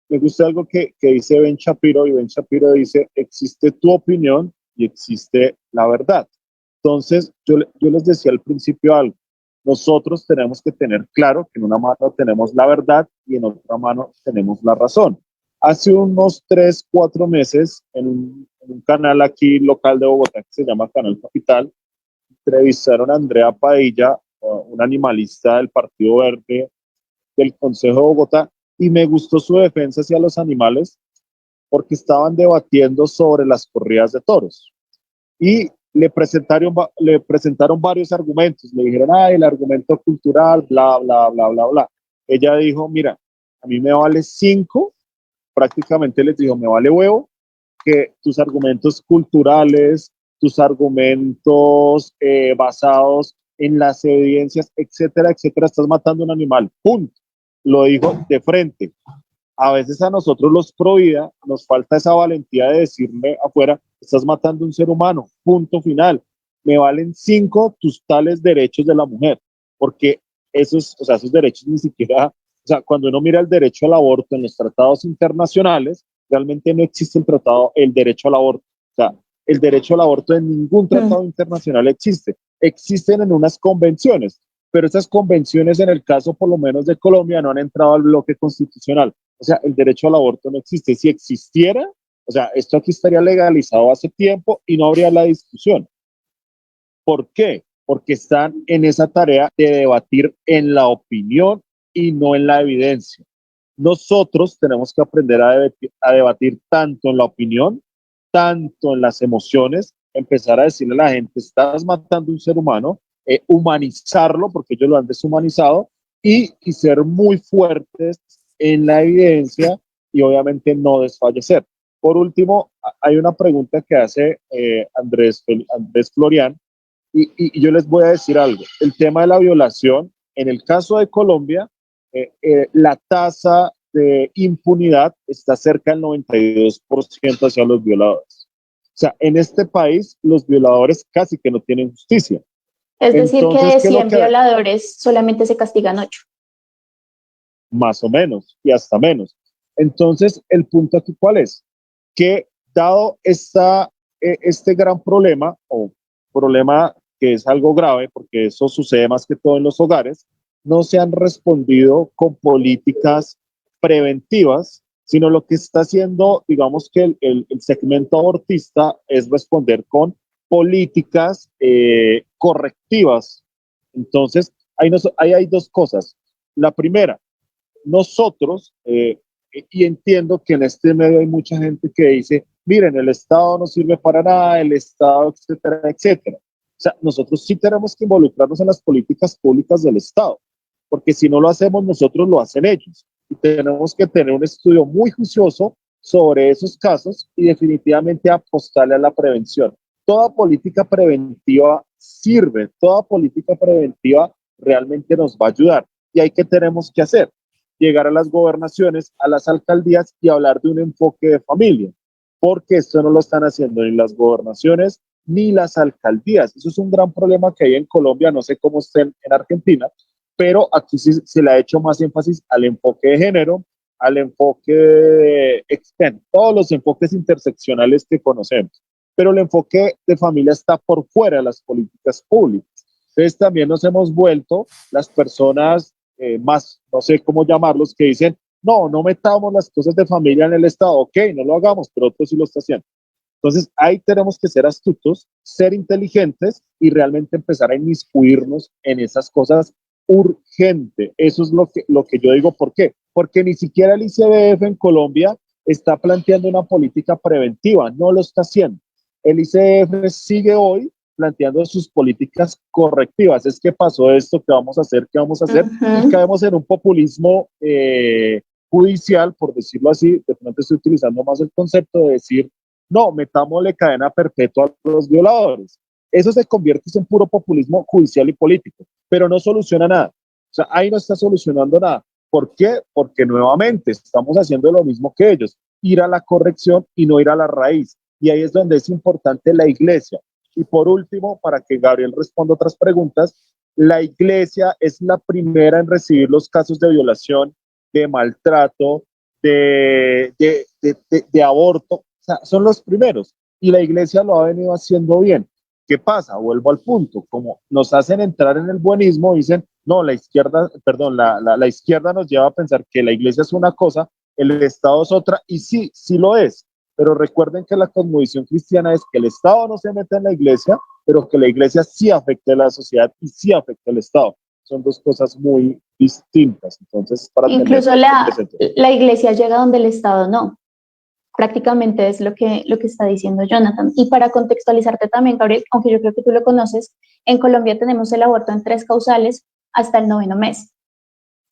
Speaker 3: Me gusta algo que dice Ben Shapiro, y Ben Shapiro dice, existe tu opinión y existe la verdad. Entonces, yo les decía al principio algo, nosotros tenemos que tener claro que en una mano tenemos la verdad y en otra mano tenemos la razón. Hace unos 3, 4 meses, en un canal aquí local de Bogotá que se llama Canal Capital, entrevistaron a Andrea Padilla, una animalista del Partido Verde del Consejo de Bogotá, y me gustó su defensa hacia los animales porque estaban debatiendo sobre las corridas de toros y le presentaron varios argumentos. Le dijeron, el argumento cultural, bla, bla, bla, bla, bla. Ella dijo, mira, a mí me vale 5, prácticamente les dijo, me vale huevo, que tus argumentos culturales, tus argumentos basados en las evidencias, etcétera, etcétera, estás matando a un animal, punto. Lo dijo de frente. A veces a nosotros los pro vida nos falta esa valentía de decirle afuera, estás matando a un ser humano, punto final. Me valen 5 tus tales derechos de la mujer, porque esos derechos ni siquiera, cuando uno mira el derecho al aborto en los tratados internacionales, realmente no existe el derecho al aborto. El derecho al aborto en ningún tratado internacional existe. Existen en unas convenciones, pero esas convenciones en el caso por lo menos de Colombia no han entrado al bloque constitucional. O sea, el derecho al aborto no existe. Si existiera, esto aquí estaría legalizado hace tiempo y no habría la discusión. ¿Por qué? Porque están en esa tarea de debatir en la opinión y no en la evidencia. Nosotros tenemos que aprender a debatir tanto en la opinión, tanto en las emociones, empezar a decirle a la gente, estás matando a un ser humano, humanizarlo, porque ellos lo han deshumanizado, y ser muy fuertes en la evidencia y obviamente no desfallecer. Por último, hay una pregunta que hace Andrés Florian, Y yo les voy a decir algo, el tema de la violación, en el caso de Colombia, la tasa de impunidad está cerca del 92% hacia los violadores. O sea, en este país los violadores casi que no tienen justicia.
Speaker 1: Es decir, que
Speaker 3: Entonces,
Speaker 1: de
Speaker 3: ¿qué es lo
Speaker 1: 100
Speaker 3: que
Speaker 1: violadores solamente se castigan 8.
Speaker 3: más o menos y hasta menos? Entonces, el punto aquí cuál es, que dado este gran problema, o problema que es algo grave, porque eso sucede más que todo en los hogares, no se han respondido con políticas preventivas, sino lo que está haciendo, digamos que el segmento abortista es responder con políticas correctivas. Entonces, ahí hay dos cosas. La primera, nosotros, y entiendo que en este medio hay mucha gente que dice, miren, el Estado no sirve para nada, el Estado, etcétera, etcétera. O sea, nosotros sí tenemos que involucrarnos en las políticas públicas del Estado, porque si no lo hacemos nosotros, lo hacen ellos. Y tenemos que tener un estudio muy juicioso sobre esos casos y definitivamente apostarle a la prevención. Toda política preventiva sirve, toda política preventiva realmente nos va a ayudar. ¿Y ahí qué tenemos que hacer? Llegar a las gobernaciones, a las alcaldías y hablar de un enfoque de familia, porque esto no lo están haciendo ni las gobernaciones ni las alcaldías. Eso es un gran problema que hay en Colombia, no sé cómo estén en Argentina, pero aquí sí se le ha hecho más énfasis al enfoque de género, al enfoque de todos los enfoques interseccionales que conocemos, pero el enfoque de familia está por fuera de las políticas públicas. Entonces también nos hemos vuelto las personas más, no sé cómo llamarlos, que dicen, no, no metamos las cosas de familia en el Estado, ok, no lo hagamos, pero otro sí lo está haciendo. Entonces, ahí tenemos que ser astutos, ser inteligentes y realmente empezar a inmiscuirnos en esas cosas urgente. Eso es lo que yo digo. ¿Por qué? Porque ni siquiera el ICBF en Colombia está planteando una política preventiva, no lo está haciendo. El ICBF sigue hoy planteando sus políticas correctivas. Es que pasó esto, ¿qué vamos a hacer? ¿Qué vamos a hacer? Y caemos en un populismo judicial, por decirlo así. De pronto estoy utilizando más el concepto de decir, no, metámosle cadena perpetua a los violadores. Eso se convierte en puro populismo judicial y político, pero no soluciona nada. O sea, ahí no está solucionando nada. ¿Por qué? Porque nuevamente estamos haciendo lo mismo que ellos, ir a la corrección y no ir a la raíz. Y ahí es donde es importante la iglesia. Y por último, para que Gabriel responda otras preguntas, la iglesia es la primera en recibir los casos de violación, de maltrato, de aborto. O sea, son los primeros. Y la iglesia lo ha venido haciendo bien. ¿Qué pasa? Vuelvo al punto. Como nos hacen entrar en el buenismo, dicen, no, la izquierda, perdón, la izquierda nos lleva a pensar que la iglesia es una cosa, el Estado es otra, y sí, sí lo es. Pero recuerden que la cosmovisión cristiana es que el Estado no se mete en la iglesia, pero que la iglesia sí afecta a la sociedad y sí afecta al Estado. Son dos cosas muy distintas. Entonces, para
Speaker 1: incluso la iglesia llega donde el Estado no. Prácticamente es lo que está diciendo Jonathan. Y para contextualizarte también, Gabriel, aunque yo creo que tú lo conoces, en Colombia tenemos el aborto en 3 causales hasta el 9º mes.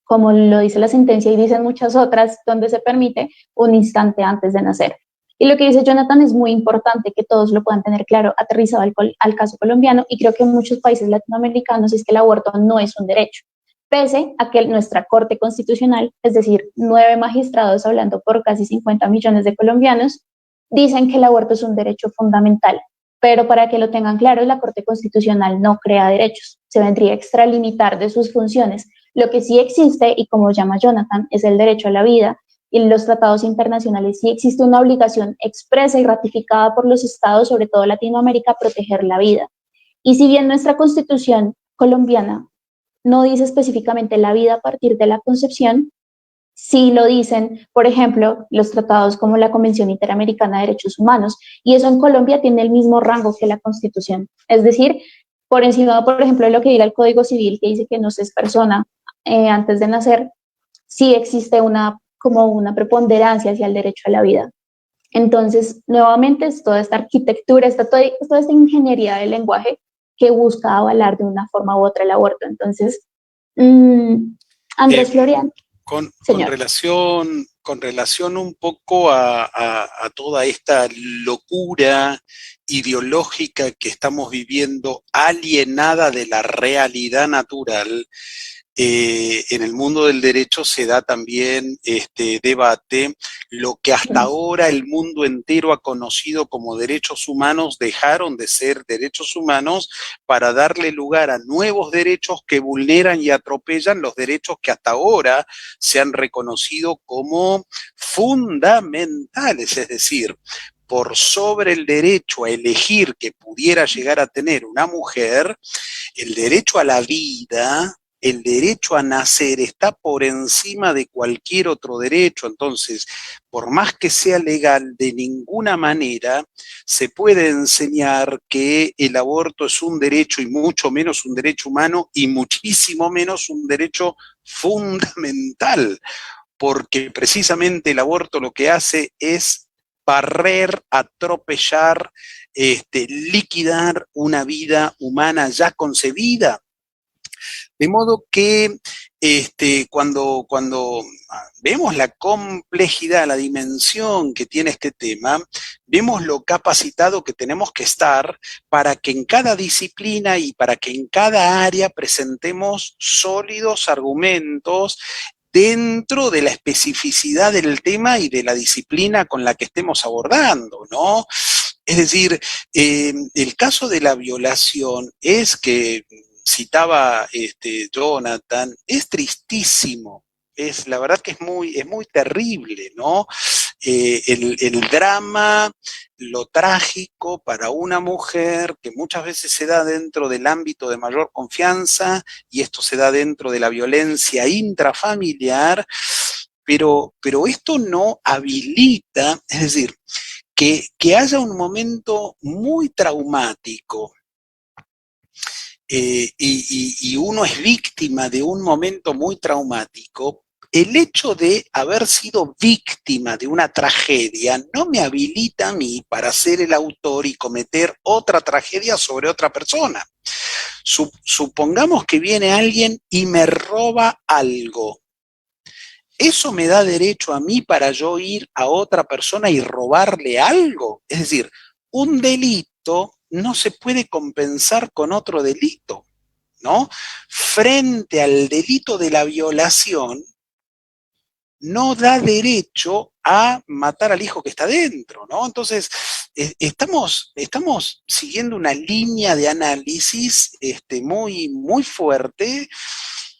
Speaker 1: Como lo dice la sentencia y dicen muchas otras, donde se permite un instante antes de nacer. Y lo que dice Jonathan es muy importante que todos lo puedan tener claro, aterrizado al caso colombiano, y creo que en muchos países latinoamericanos es que el aborto no es un derecho, pese a que nuestra Corte Constitucional, es decir, 9 magistrados hablando por casi 50 millones de colombianos, dicen que el aborto es un derecho fundamental. Pero para que lo tengan claro, la Corte Constitucional no crea derechos, se vendría a extralimitar de sus funciones. Lo que sí existe, y como llama Jonathan, es el derecho a la vida. Y en los tratados internacionales sí existe una obligación expresa y ratificada por los estados, sobre todo Latinoamérica, a proteger la vida. Y si bien nuestra Constitución colombiana no dice específicamente la vida a partir de la concepción, sí lo dicen, por ejemplo, los tratados como la Convención Interamericana de Derechos Humanos, y eso en Colombia tiene el mismo rango que la Constitución. Es decir, por encima, por ejemplo, de lo que diga el Código Civil, que dice que no se es persona antes de nacer, sí existe como una preponderancia hacia el derecho a la vida. Entonces, nuevamente, es toda esta arquitectura, toda esta ingeniería del lenguaje que busca avalar de una forma u otra el aborto. Entonces, Andrés Florian.
Speaker 2: Con con relación un poco a toda esta locura ideológica que estamos viviendo, alienada de la realidad natural. En el mundo del derecho se da también este debate, lo que hasta ahora el mundo entero ha conocido como derechos humanos dejaron de ser derechos humanos para darle lugar a nuevos derechos que vulneran y atropellan los derechos que hasta ahora se han reconocido como fundamentales, es decir, por sobre el derecho a elegir que pudiera llegar a tener una mujer, el derecho a la vida, el derecho a nacer está por encima de cualquier otro derecho. Entonces, por más que sea legal, de ninguna manera se puede enseñar que el aborto es un derecho y mucho menos un derecho humano y muchísimo menos un derecho fundamental, porque precisamente el aborto lo que hace es barrer, atropellar, liquidar una vida humana ya concebida. De modo que cuando vemos la complejidad, la dimensión que tiene este tema, vemos lo capacitado que tenemos que estar para que en cada disciplina y para que en cada área presentemos sólidos argumentos dentro de la especificidad del tema y de la disciplina con la que estemos abordando, ¿no? Es decir, el caso de la violación es que citaba Jonathan, es tristísimo, la verdad que es muy terrible, ¿no? El drama, lo trágico para una mujer que muchas veces se da dentro del ámbito de mayor confianza y esto se da dentro de la violencia intrafamiliar, pero esto no habilita, es decir, que haya un momento muy traumático y uno es víctima de un momento muy traumático, el hecho de haber sido víctima de una tragedia no me habilita a mí para ser el autor y cometer otra tragedia sobre otra persona. Supongamos que viene alguien y me roba algo. ¿Eso me da derecho a mí para yo ir a otra persona y robarle algo? Es decir, un delito no se puede compensar con otro delito, ¿no? Frente al delito de la violación, no da derecho a matar al hijo que está dentro, ¿no? Entonces, estamos siguiendo una línea de análisis muy, muy fuerte.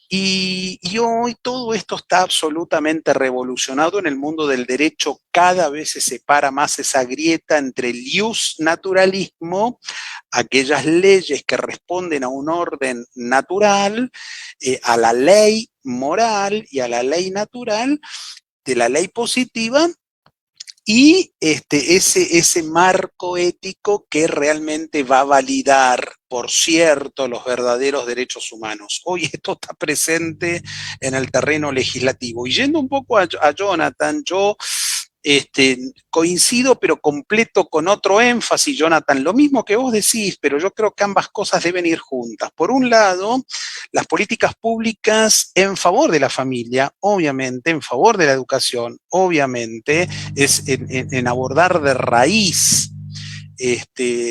Speaker 2: Y hoy todo esto está absolutamente revolucionado en el mundo del derecho. Cada vez se separa más esa grieta entre el ius naturalismo, aquellas leyes que responden a un orden natural, a la ley moral y a la ley natural, de la ley positiva, y ese marco ético que realmente va a validar, por cierto, los verdaderos derechos humanos. Hoy esto está presente en el terreno legislativo. Y yendo un poco a Jonathan, yo coincido, pero completo con otro énfasis, Jonathan, lo mismo que vos decís, pero yo creo que ambas cosas deben ir juntas. Por un lado, las políticas públicas en favor de la familia, obviamente, en favor de la educación, obviamente, es en abordar de raíz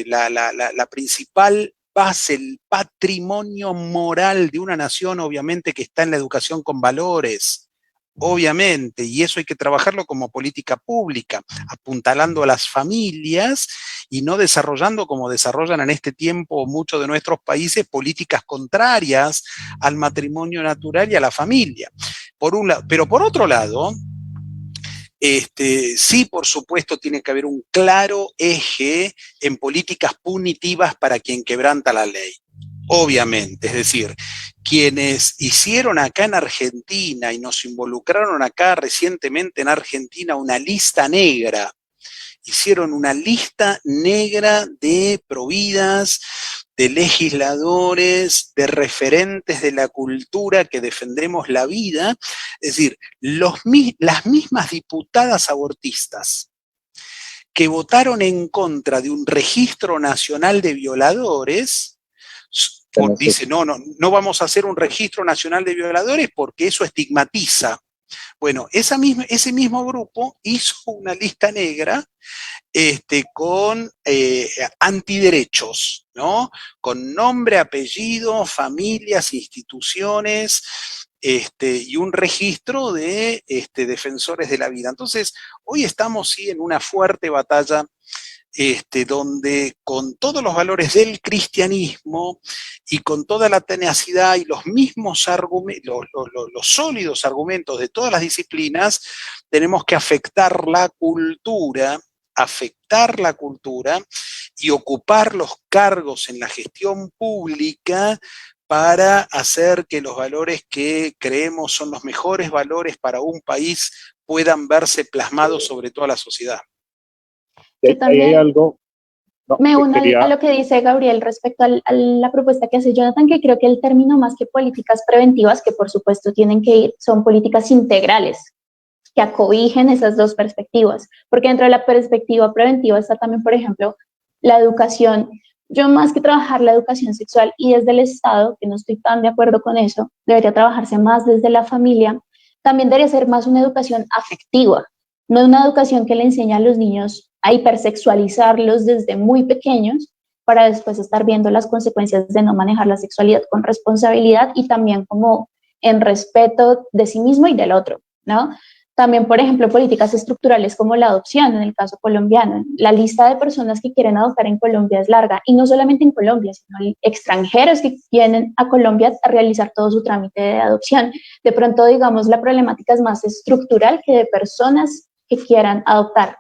Speaker 2: la principal base, el patrimonio moral de una nación, obviamente, que está en la educación con valores. Obviamente, y eso hay que trabajarlo como política pública, apuntalando a las familias y no desarrollando como desarrollan en este tiempo muchos de nuestros países políticas contrarias al matrimonio natural y a la familia. Por un lado, pero por otro lado, sí, por supuesto, tiene que haber un claro eje en políticas punitivas para quien quebranta la ley. Obviamente, es decir, quienes hicieron acá en Argentina y nos involucraron acá recientemente en Argentina una lista negra, hicieron una lista negra de providas, de legisladores, de referentes de la cultura que defendemos la vida, es decir, las mismas diputadas abortistas que votaron en contra de un registro nacional de violadores, dice, no vamos a hacer un registro nacional de violadores porque eso estigmatiza. Bueno, ese mismo grupo hizo una lista negra con antiderechos, ¿no? Con nombre, apellido, familias, instituciones, y un registro de defensores de la vida. Entonces, hoy estamos sí en una fuerte batalla donde con todos los valores del cristianismo y con toda la tenacidad y los mismos argumentos, los sólidos argumentos de todas las disciplinas, tenemos que afectar la cultura y ocupar los cargos en la gestión pública para hacer que los valores que creemos son los mejores valores para un país puedan verse plasmados sobre toda la sociedad.
Speaker 1: Yo también
Speaker 3: ahí hay algo
Speaker 1: me
Speaker 3: que
Speaker 1: uno a lo que dice Gabriel respecto a la propuesta que hace Jonathan, que creo que el término más que políticas preventivas, que por supuesto tienen que ir, son políticas integrales, que acobijen esas dos perspectivas, porque dentro de la perspectiva preventiva está también, por ejemplo, la educación. Yo más que trabajar la educación sexual y desde el Estado, que no estoy tan de acuerdo con eso, debería trabajarse más desde la familia, también debería ser más una educación afectiva, no una educación que le enseña a los niños a hipersexualizarlos desde muy pequeños para después estar viendo las consecuencias de no manejar la sexualidad con responsabilidad y también como en respeto de sí mismo y del otro, ¿no? También, por ejemplo, políticas estructurales como la adopción en el caso colombiano. La lista de personas que quieren adoptar en Colombia es larga, y no solamente en Colombia, sino extranjeros que vienen a Colombia a realizar todo su trámite de adopción. De pronto, digamos, la problemática es más estructural que de personas que quieran adoptar,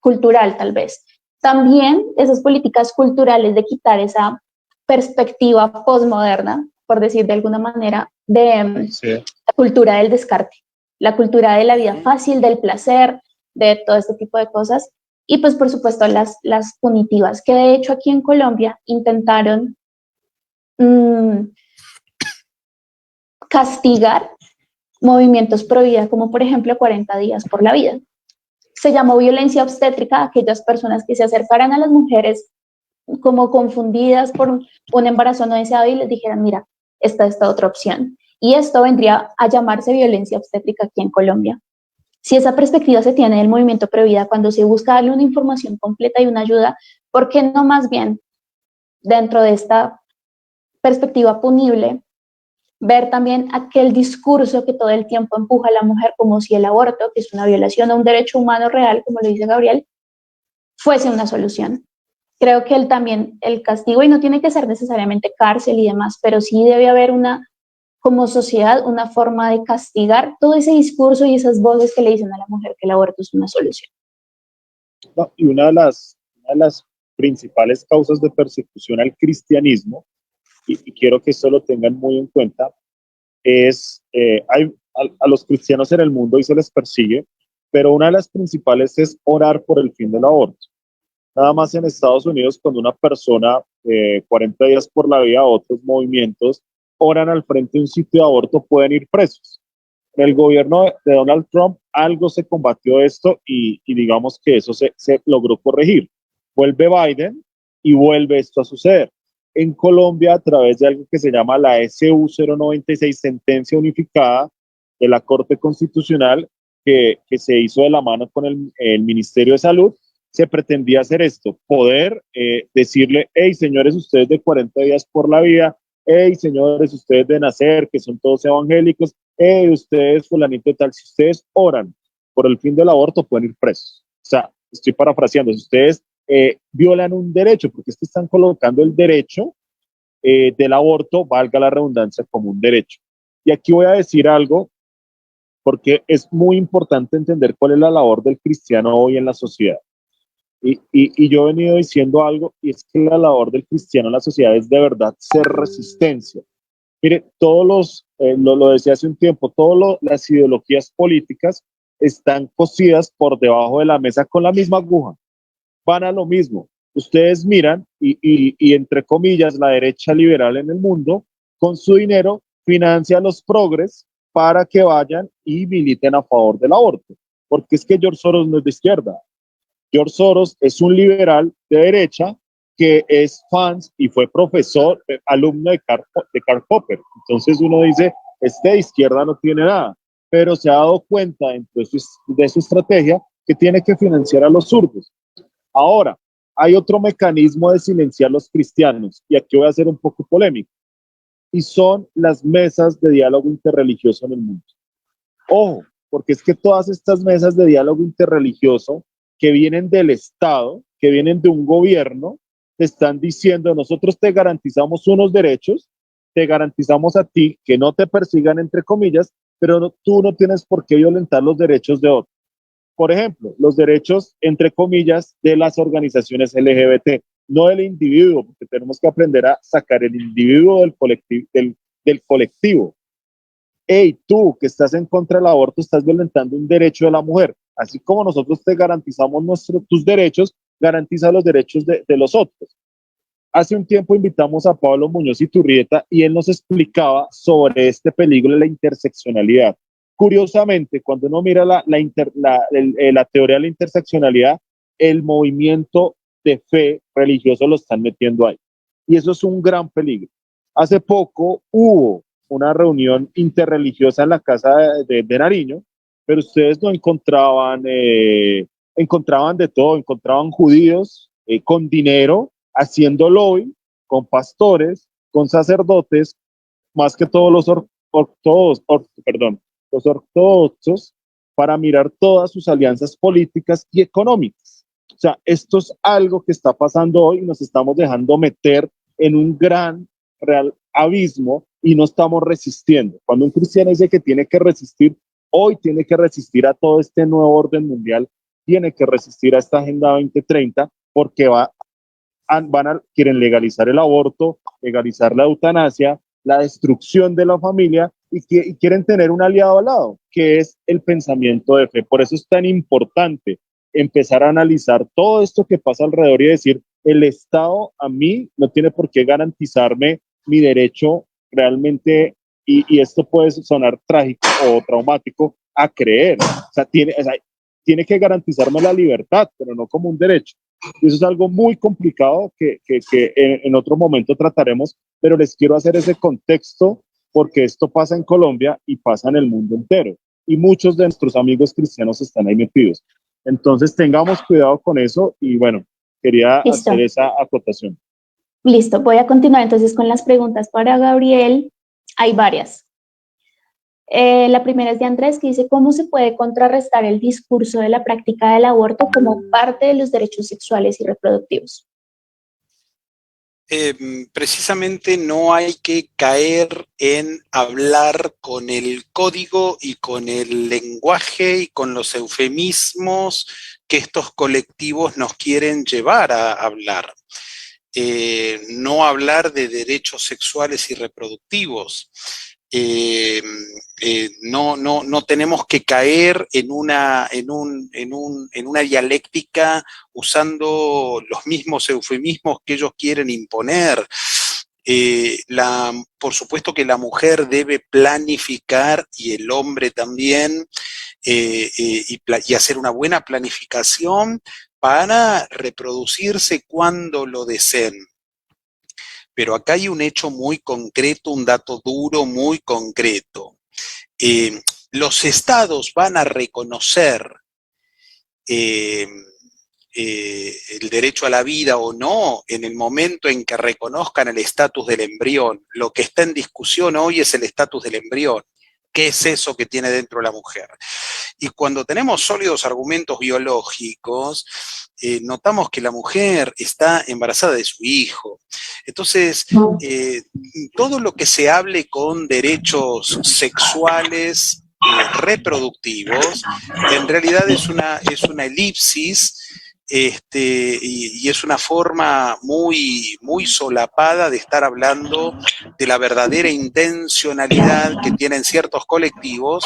Speaker 1: cultural tal vez. También esas políticas culturales de quitar esa perspectiva postmoderna, por decir de alguna manera, de la cultura del descarte, la cultura de la vida fácil, del placer, de todo este tipo de cosas. Y pues por supuesto las punitivas, que de hecho aquí en Colombia intentaron castigar movimientos pro vida, como por ejemplo 40 días por la vida. Se llamó violencia obstétrica a aquellas personas que se acercaran a las mujeres como confundidas por un embarazo no deseado y les dijeran, mira, esta otra opción. Y esto vendría a llamarse violencia obstétrica aquí en Colombia. Si esa perspectiva se tiene del movimiento Provida, cuando se busca darle una información completa y una ayuda, ¿por qué no más bien dentro de esta perspectiva punible ver también aquel discurso que todo el tiempo empuja a la mujer como si el aborto, que es una violación a un derecho humano real, como lo dice Gabriel, fuese una solución? Creo que también el castigo, y no tiene que ser necesariamente cárcel y demás, pero sí debe haber como sociedad, una forma de castigar todo ese discurso y esas voces que le dicen a la mujer que el aborto es una solución.
Speaker 3: No, y una de las principales causas de persecución al cristianismo, y quiero que esto lo tengan muy en cuenta, es, a los cristianos en el mundo y se les persigue, pero una de las principales es orar por el fin del aborto. Nada más en Estados Unidos, cuando una persona 40 días por la vida, otros movimientos, oran al frente de un sitio de aborto, pueden ir presos. En el gobierno de Donald Trump algo se combatió esto y digamos que eso se logró corregir. Vuelve Biden y vuelve esto a suceder. En Colombia, a través de algo que se llama la SU 096, sentencia unificada de la Corte Constitucional, que se hizo de la mano con el Ministerio de Salud, se pretendía hacer esto, poder decirle, hey, señores, ustedes de 40 días por la vida, hey, señores, ustedes de nacer, que son todos evangélicos, hey, ustedes, fulanito tal, si ustedes oran por el fin del aborto, pueden ir presos. O sea, estoy parafraseando, si ustedes violan un derecho, porque es que están colocando el derecho del aborto, valga la redundancia, como un derecho. Y aquí voy a decir algo, porque es muy importante entender cuál es la labor del cristiano hoy en la sociedad. Y yo he venido diciendo algo, y es que la labor del cristiano en la sociedad es de verdad ser resistencia. Mire, lo decía hace un tiempo, todas las ideologías políticas están cosidas por debajo de la mesa con la misma aguja. Van a lo mismo. Ustedes miran y entre comillas, la derecha liberal en el mundo, con su dinero, financia a los progres para que vayan y militen a favor del aborto. Porque es que George Soros no es de izquierda. George Soros es un liberal de derecha que es fans y fue profesor, alumno de Karl Popper. Entonces uno dice, este de izquierda no tiene nada. pero se ha dado cuenta dentro de su estrategia que tiene que financiar a los zurdos. Ahora, hay otro mecanismo de silenciar a los cristianos, y aquí voy a ser un poco polémico, y son las mesas de diálogo interreligioso en el mundo. Ojo, porque es que todas estas mesas de diálogo interreligioso que vienen del Estado, que vienen de un gobierno, te están diciendo, nosotros te garantizamos unos derechos, te garantizamos a ti que no te persigan, entre comillas, pero tú no tienes por qué violentar los derechos de otros. Por ejemplo, los derechos, entre comillas, de las organizaciones LGBT, no del individuo, porque tenemos que aprender a sacar el individuo del colectivo. Hey, tú que estás en contra del aborto, estás violentando un derecho de la mujer. Así como nosotros te garantizamos tus derechos, garantiza los derechos de los otros. Hace un tiempo invitamos a Pablo Muñoz Iturrieta y él nos explicaba sobre este peligro de la interseccionalidad. Curiosamente, cuando uno mira la teoría de la interseccionalidad, el movimiento de fe religioso lo están metiendo ahí. Y eso es un gran peligro. Hace poco hubo una reunión interreligiosa en la casa de Nariño, pero ustedes no encontraban de todo, encontraban judíos con dinero, haciendo lobby, con pastores, con sacerdotes, más que todos los ortodoxos, para mirar todas sus alianzas políticas y económicas. O sea, esto es algo que está pasando hoy y nos estamos dejando meter en un gran real abismo y no estamos resistiendo. Cuando un cristiano dice que tiene que resistir, hoy tiene que resistir a todo este nuevo orden mundial, tiene que resistir a esta Agenda 2030, porque quieren legalizar el aborto, legalizar la eutanasia, la destrucción de la familia y quieren tener un aliado al lado, que es el pensamiento de fe. Por eso es tan importante empezar a analizar todo esto que pasa alrededor y decir, el Estado a mí no tiene por qué garantizarme mi derecho realmente, y esto puede sonar trágico o traumático, a creer. O sea, tiene que garantizarme la libertad, pero no como un derecho. Y eso es algo muy complicado que en otro momento trataremos, pero les quiero hacer ese contexto porque esto pasa en Colombia y pasa en el mundo entero. Y muchos de nuestros amigos cristianos están ahí metidos. Entonces tengamos cuidado con eso y bueno, quería hacer esa acotación.
Speaker 1: Listo, voy a continuar entonces con las preguntas para Gabriel. Hay varias. La primera es de Andrés, que dice, ¿cómo se puede contrarrestar el discurso de la práctica del aborto como parte de los derechos sexuales y reproductivos?
Speaker 2: Precisamente no hay que caer en hablar con el código y con el lenguaje y con los eufemismos que estos colectivos nos quieren llevar a hablar. No hablar de derechos sexuales y reproductivos. No tenemos que caer en una dialéctica usando los mismos eufemismos que ellos quieren imponer. Por supuesto que la mujer debe planificar y el hombre también, y hacer una buena planificación para reproducirse cuando lo deseen. Pero acá hay un hecho muy concreto, un dato duro muy concreto. Los estados van a reconocer el derecho a la vida o no en el momento en que reconozcan el estatus del embrión. Lo que está en discusión hoy es el estatus del embrión. ¿Qué es eso que tiene dentro la mujer? Y cuando tenemos sólidos argumentos biológicos, notamos que la mujer está embarazada de su hijo. Entonces, todo lo que se hable con derechos sexuales reproductivos, en realidad es una elipsis, y es una forma muy, muy solapada de estar hablando de la verdadera intencionalidad que tienen ciertos colectivos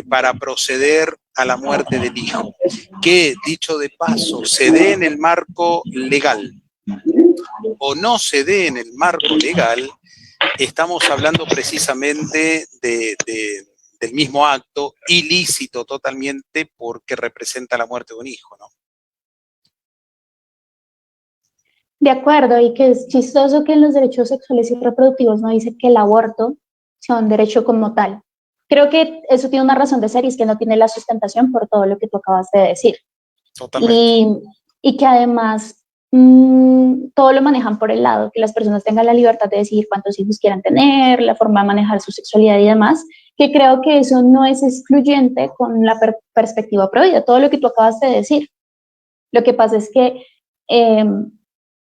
Speaker 2: para proceder a la muerte del hijo, que, dicho de paso, se dé en el marco legal o no se dé en el marco legal, estamos hablando precisamente del mismo acto, ilícito totalmente, porque representa la muerte de un hijo, ¿no?
Speaker 1: De acuerdo, y que es chistoso que en los derechos sexuales y reproductivos no dice que el aborto sea un derecho como tal, creo que eso tiene una razón de ser y es que no tiene la sustentación por todo lo que tú acabas de decir.
Speaker 2: Totalmente.
Speaker 1: Y que además todo lo manejan por el lado, que las personas tengan la libertad de decidir cuántos hijos quieran tener, la forma de manejar su sexualidad y demás, que creo que eso no es excluyente con la perspectiva provida, todo lo que tú acabas de decir. Lo que pasa es que,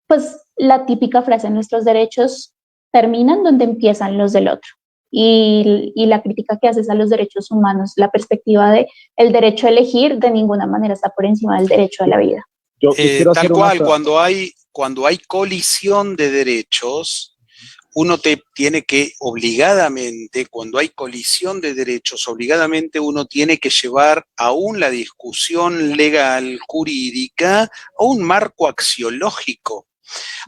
Speaker 1: pues, la típica frase, nuestros derechos terminan donde empiezan los del otro. Y la crítica que haces a los derechos humanos, la perspectiva de el derecho a elegir de ninguna manera está por encima del derecho a la vida.
Speaker 3: Yo quiero
Speaker 2: Tal
Speaker 3: hacer
Speaker 2: cual, cuando hay colisión de derechos, uno tiene que obligadamente, cuando hay colisión de derechos, obligadamente uno tiene que llevar aún la discusión legal, jurídica, a un marco axiológico.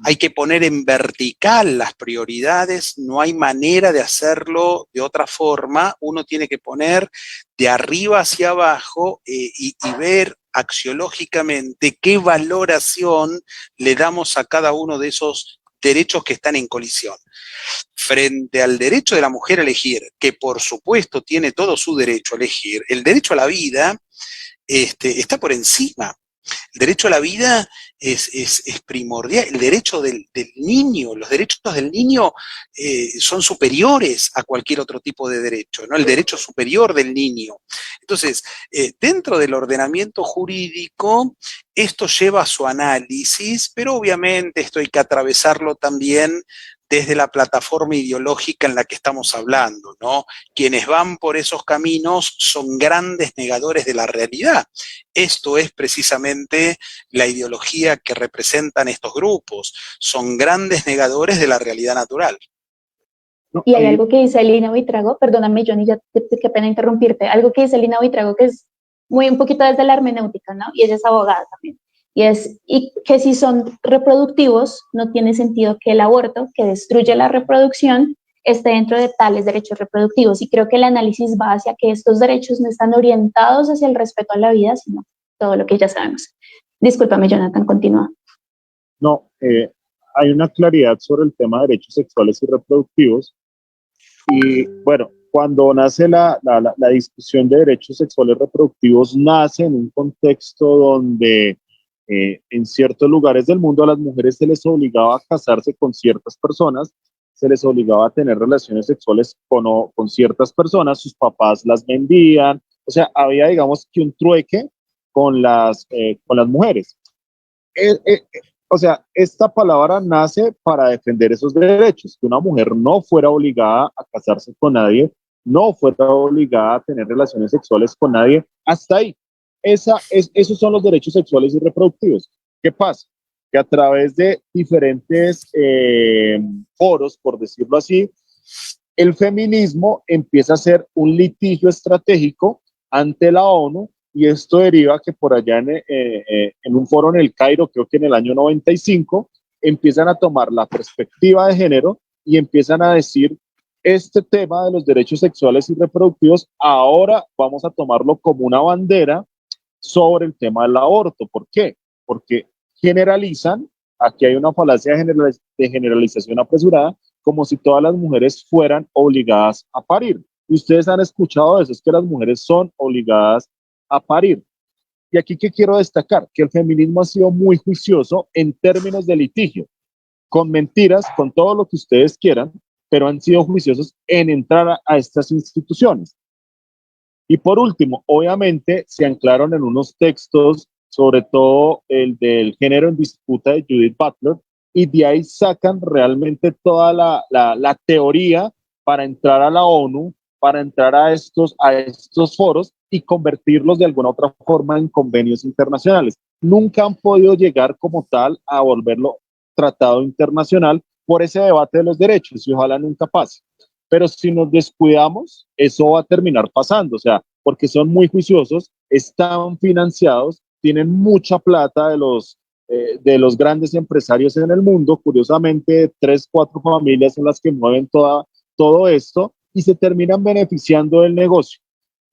Speaker 2: Hay que poner en vertical las prioridades, no hay manera de hacerlo de otra forma, uno tiene que poner de arriba hacia abajo y ver axiológicamente qué valoración le damos a cada uno de esos derechos que están en colisión. Frente al derecho de la mujer a elegir, que por supuesto tiene todo su derecho a elegir, el derecho a la vida está por encima. El derecho a la vida es primordial. El derecho del niño, los derechos del niño son superiores a cualquier otro tipo de derecho, ¿no? El derecho superior del niño. Entonces, dentro del ordenamiento jurídico, esto lleva a su análisis, pero obviamente esto hay que atravesarlo también desde la plataforma ideológica en la que estamos hablando, ¿no? Quienes van por esos caminos son grandes negadores de la realidad. Esto es precisamente la ideología que representan estos grupos. Son grandes negadores de la realidad natural.
Speaker 1: Y hay algo que dice Lina Buitrago, perdóname Johnny, ya qué pena interrumpirte, algo que dice Lina Buitrago que es muy un poquito desde la hermenéutica, ¿no? Y ella es abogada también. Y que si son reproductivos, no tiene sentido que el aborto, que destruye la reproducción, esté dentro de tales derechos reproductivos. Y creo que el análisis va hacia que estos derechos no están orientados hacia el respeto a la vida, sino todo lo que ya sabemos. Discúlpame, Jonathan, continúa.
Speaker 3: No, hay una claridad sobre el tema de derechos sexuales y reproductivos. Y bueno, cuando nace la discusión de derechos sexuales y reproductivos, nace en un contexto donde en ciertos lugares del mundo a las mujeres se les obligaba a casarse con ciertas personas, se les obligaba a tener relaciones sexuales con ciertas personas, sus papás las vendían, o sea, había digamos que un trueque con las mujeres. O sea, esta palabra nace para defender esos derechos, que una mujer no fuera obligada a casarse con nadie, no fuera obligada a tener relaciones sexuales con nadie, hasta ahí. Esos son los derechos sexuales y reproductivos. ¿Qué pasa? Que a través de diferentes foros, por decirlo así, el feminismo empieza a ser un litigio estratégico ante la ONU, y esto deriva que por allá en un foro en el Cairo, creo que en el año 95, empiezan a tomar la perspectiva de género y empiezan a decir, este tema de los derechos sexuales y reproductivos, ahora vamos a tomarlo como una bandera sobre el tema del aborto. ¿Por qué? Porque generalizan, aquí hay una falacia de generalización apresurada, como si todas las mujeres fueran obligadas a parir. Y ustedes han escuchado eso, es que las mujeres son obligadas a parir. Y aquí que quiero destacar, que el feminismo ha sido muy juicioso en términos de litigio, con mentiras, con todo lo que ustedes quieran, pero han sido juiciosos en entrar a estas instituciones. Y por último, obviamente se anclaron en unos textos, sobre todo el del género en disputa de Judith Butler, y de ahí sacan realmente toda la teoría para entrar a la ONU, para entrar a estos foros y convertirlos de alguna otra forma en convenios internacionales. Nunca han podido llegar como tal a volverlo tratado internacional por ese debate de los derechos, y ojalá nunca pase. Pero si nos descuidamos, eso va a terminar pasando, o sea, porque son muy juiciosos, están financiados, tienen mucha plata de los grandes empresarios en el mundo. Curiosamente, 3, 4 familias son las que mueven todo esto y se terminan beneficiando del negocio.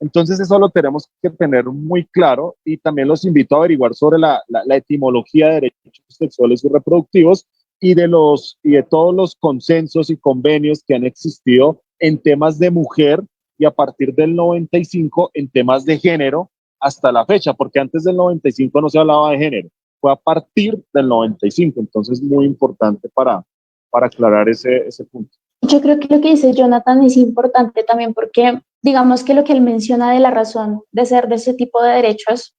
Speaker 3: Entonces eso lo tenemos que tener muy claro, y también los invito a averiguar sobre la etimología de derechos sexuales y reproductivos y de todos los consensos y convenios que han existido en temas de mujer y a partir del 95 en temas de género hasta la fecha, porque antes del 95 no se hablaba de género, fue a partir del 95, entonces muy importante para aclarar ese punto.
Speaker 1: Yo creo que lo que dice Jonathan es importante también porque digamos que lo que él menciona de la razón de ser de ese tipo de derechos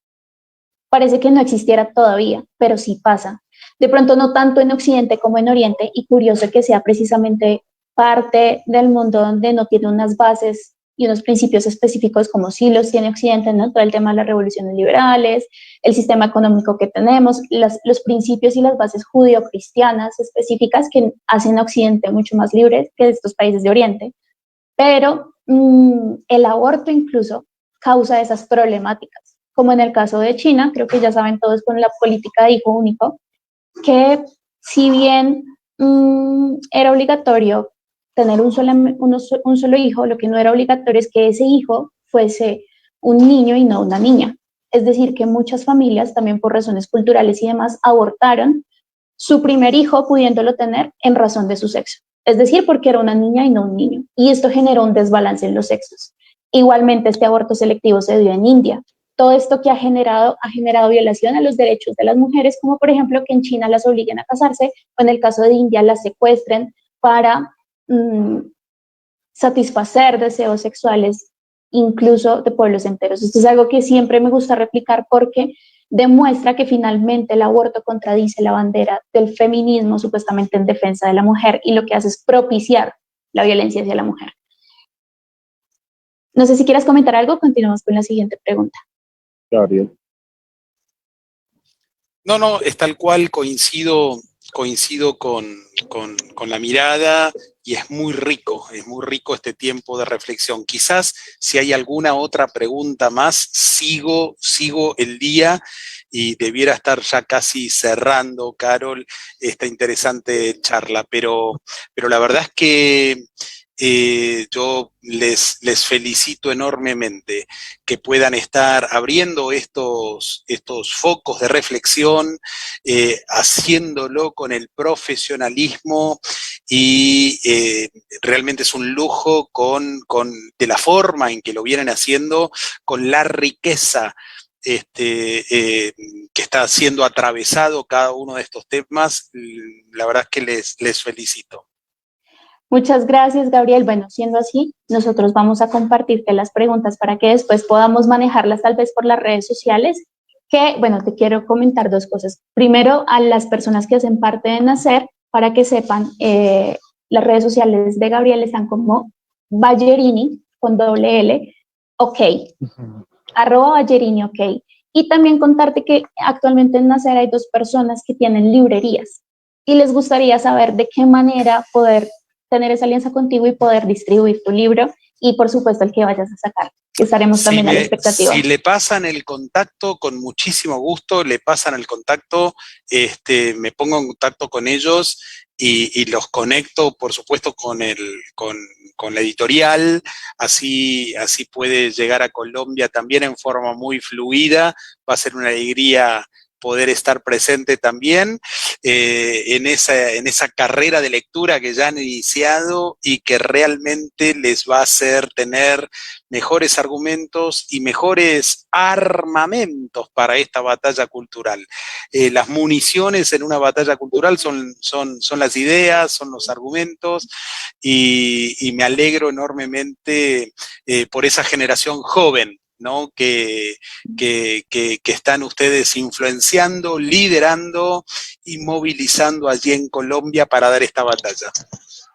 Speaker 1: parece que no existiera todavía, pero sí pasa. De pronto no tanto en Occidente como en Oriente, y curioso que sea precisamente parte del mundo donde no tiene unas bases y unos principios específicos como sí los tiene Occidente, ¿no? Todo el tema de las revoluciones liberales, el sistema económico que tenemos, los principios y las bases judío-cristianas específicas que hacen a Occidente mucho más libre que estos países de Oriente. Pero el aborto incluso causa esas problemáticas, como en el caso de China, creo que ya saben todos con la política de hijo único, que si bien era obligatorio tener un solo hijo, lo que no era obligatorio es que ese hijo fuese un niño y no una niña. Es decir, que muchas familias, también por razones culturales y demás, abortaron su primer hijo pudiéndolo tener en razón de su sexo. Es decir, porque era una niña y no un niño. Y esto generó un desbalance en los sexos. Igualmente, este aborto selectivo se dio en India. Todo esto que ha generado violación a los derechos de las mujeres, como por ejemplo que en China las obliguen a casarse, o en el caso de India las secuestren para satisfacer deseos sexuales, incluso de pueblos enteros. Esto es algo que siempre me gusta replicar porque demuestra que finalmente el aborto contradice la bandera del feminismo supuestamente en defensa de la mujer y lo que hace es propiciar la violencia hacia la mujer. No sé si quieras comentar algo, continuamos con la siguiente pregunta.
Speaker 3: Gabriel.
Speaker 2: No, es tal cual, coincido con la mirada y es muy rico este tiempo de reflexión. Quizás si hay alguna otra pregunta más, sigo el día y debiera estar ya casi cerrando, Carol, esta interesante charla, pero la verdad es que yo les felicito enormemente que puedan estar abriendo estos focos de reflexión, haciéndolo con el profesionalismo y realmente es un lujo de la forma en que lo vienen haciendo, con la riqueza que está siendo atravesado cada uno de estos temas. La verdad es que les felicito.
Speaker 1: Muchas gracias, Gabriel. Bueno, siendo así, nosotros vamos a compartirte las preguntas para que después podamos manejarlas tal vez por las redes sociales, que, bueno, te quiero comentar dos cosas. Primero, a las personas que hacen parte de Nacer, para que sepan, las redes sociales de Gabriel están como Ballerini, con doble L, ok, @Ballerini, ok. Y también contarte que actualmente en Nacer hay 2 personas que tienen librerías y les gustaría saber de qué manera poder tener esa alianza contigo y poder distribuir tu libro y por supuesto el que vayas a sacar. Estaremos también a la expectativa.
Speaker 2: Si le pasan el contacto, con muchísimo gusto, le pasan el contacto, me pongo en contacto con ellos y los conecto, por supuesto, con la editorial, así puede llegar a Colombia también en forma muy fluida, va a ser una alegría poder estar presente también en esa carrera de lectura que ya han iniciado y que realmente les va a hacer tener mejores argumentos y mejores armamentos para esta batalla cultural. Las municiones en una batalla cultural son las ideas, son los argumentos, y me alegro enormemente por esa generación joven, ¿no? Que están ustedes influenciando, liderando y movilizando allí en Colombia para dar esta batalla.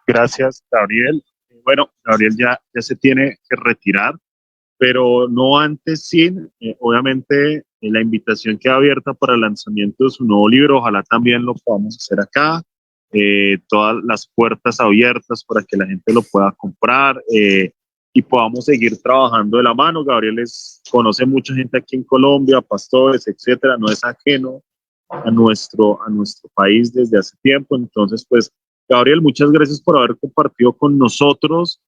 Speaker 3: Gracias, Gabriel. Bueno, Gabriel ya se tiene que retirar, pero no antes sin, obviamente, la invitación queda abierta para el lanzamiento de su nuevo libro. Ojalá también lo podamos hacer acá. Todas las puertas abiertas para que la gente lo pueda comprar y podamos seguir trabajando de la mano. Gabriel conoce mucha gente aquí en Colombia, pastores, etcétera, no es ajeno a nuestro país desde hace tiempo. Entonces, pues, Gabriel, muchas gracias por haber compartido con nosotros.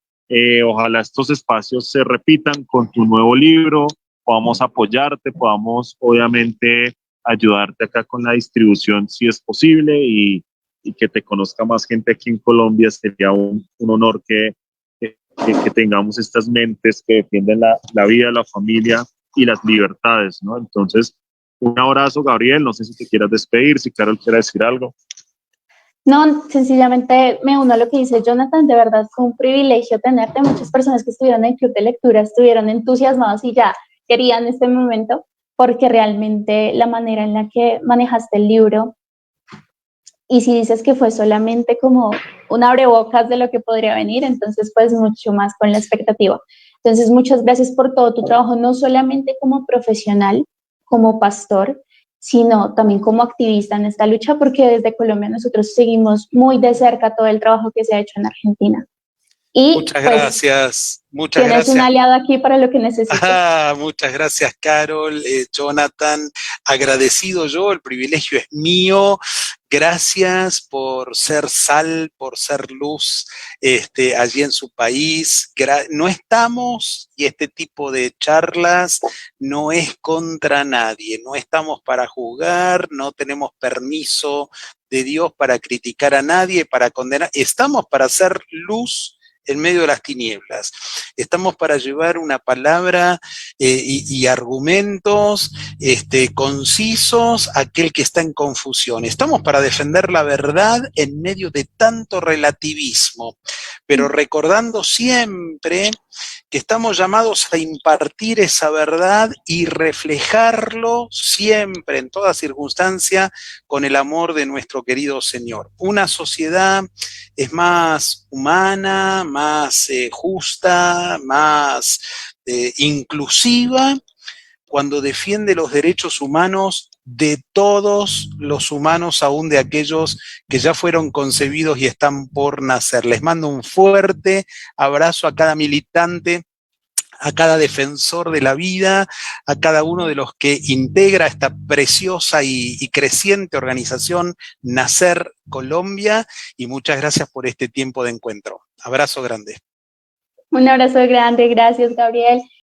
Speaker 3: Ojalá estos espacios se repitan con tu nuevo libro, podamos apoyarte, podamos obviamente ayudarte acá con la distribución si es posible y que te conozca más gente aquí en Colombia. Sería un honor que que tengamos estas mentes que defienden la vida, la familia y las libertades, ¿no? Entonces, un abrazo, Gabriel. No sé si te quieras despedir, si Carol quiere decir algo.
Speaker 1: No, sencillamente me uno a lo que dice Jonathan, de verdad fue un privilegio tenerte. Muchas personas que estuvieron en el club de lectura estuvieron entusiasmados y ya querían este momento, porque realmente la manera en la que manejaste el libro, y si dices que fue solamente como un abrebocas de lo que podría venir, entonces pues mucho más con la expectativa. Entonces muchas gracias por todo tu trabajo, no solamente como profesional, como pastor, sino también como activista en esta lucha, porque desde Colombia nosotros seguimos muy de cerca todo el trabajo que se ha hecho en Argentina. Y
Speaker 2: Muchas
Speaker 1: pues
Speaker 2: gracias, muchas
Speaker 1: tienes un
Speaker 2: gracias.
Speaker 1: aliado aquí para lo que necesites.
Speaker 2: Muchas gracias, Carol, Jonathan. Agradecido yo, el privilegio es mío. Gracias por ser sal, por ser luz allí en su país. No estamos, y este tipo de charlas no es contra nadie, no estamos para juzgar, no tenemos permiso de Dios para criticar a nadie, para condenar. Estamos para hacer luz en medio de las tinieblas. Estamos para llevar una palabra y argumentos concisos a aquel que está en confusión. Estamos para defender la verdad en medio de tanto relativismo, pero recordando siempre que estamos llamados a impartir esa verdad y reflejarlo siempre, en toda circunstancia, con el amor de nuestro querido Señor. Una sociedad es más humana, más justa, más inclusiva, cuando defiende los derechos humanos de todos los humanos, aún de aquellos que ya fueron concebidos y están por nacer. Les mando un fuerte abrazo a cada militante, a cada defensor de la vida, a cada uno de los que integra esta preciosa y creciente organización Nacer Colombia, y muchas gracias por este tiempo de encuentro. Abrazo grande.
Speaker 1: Un abrazo grande, gracias Gabriel.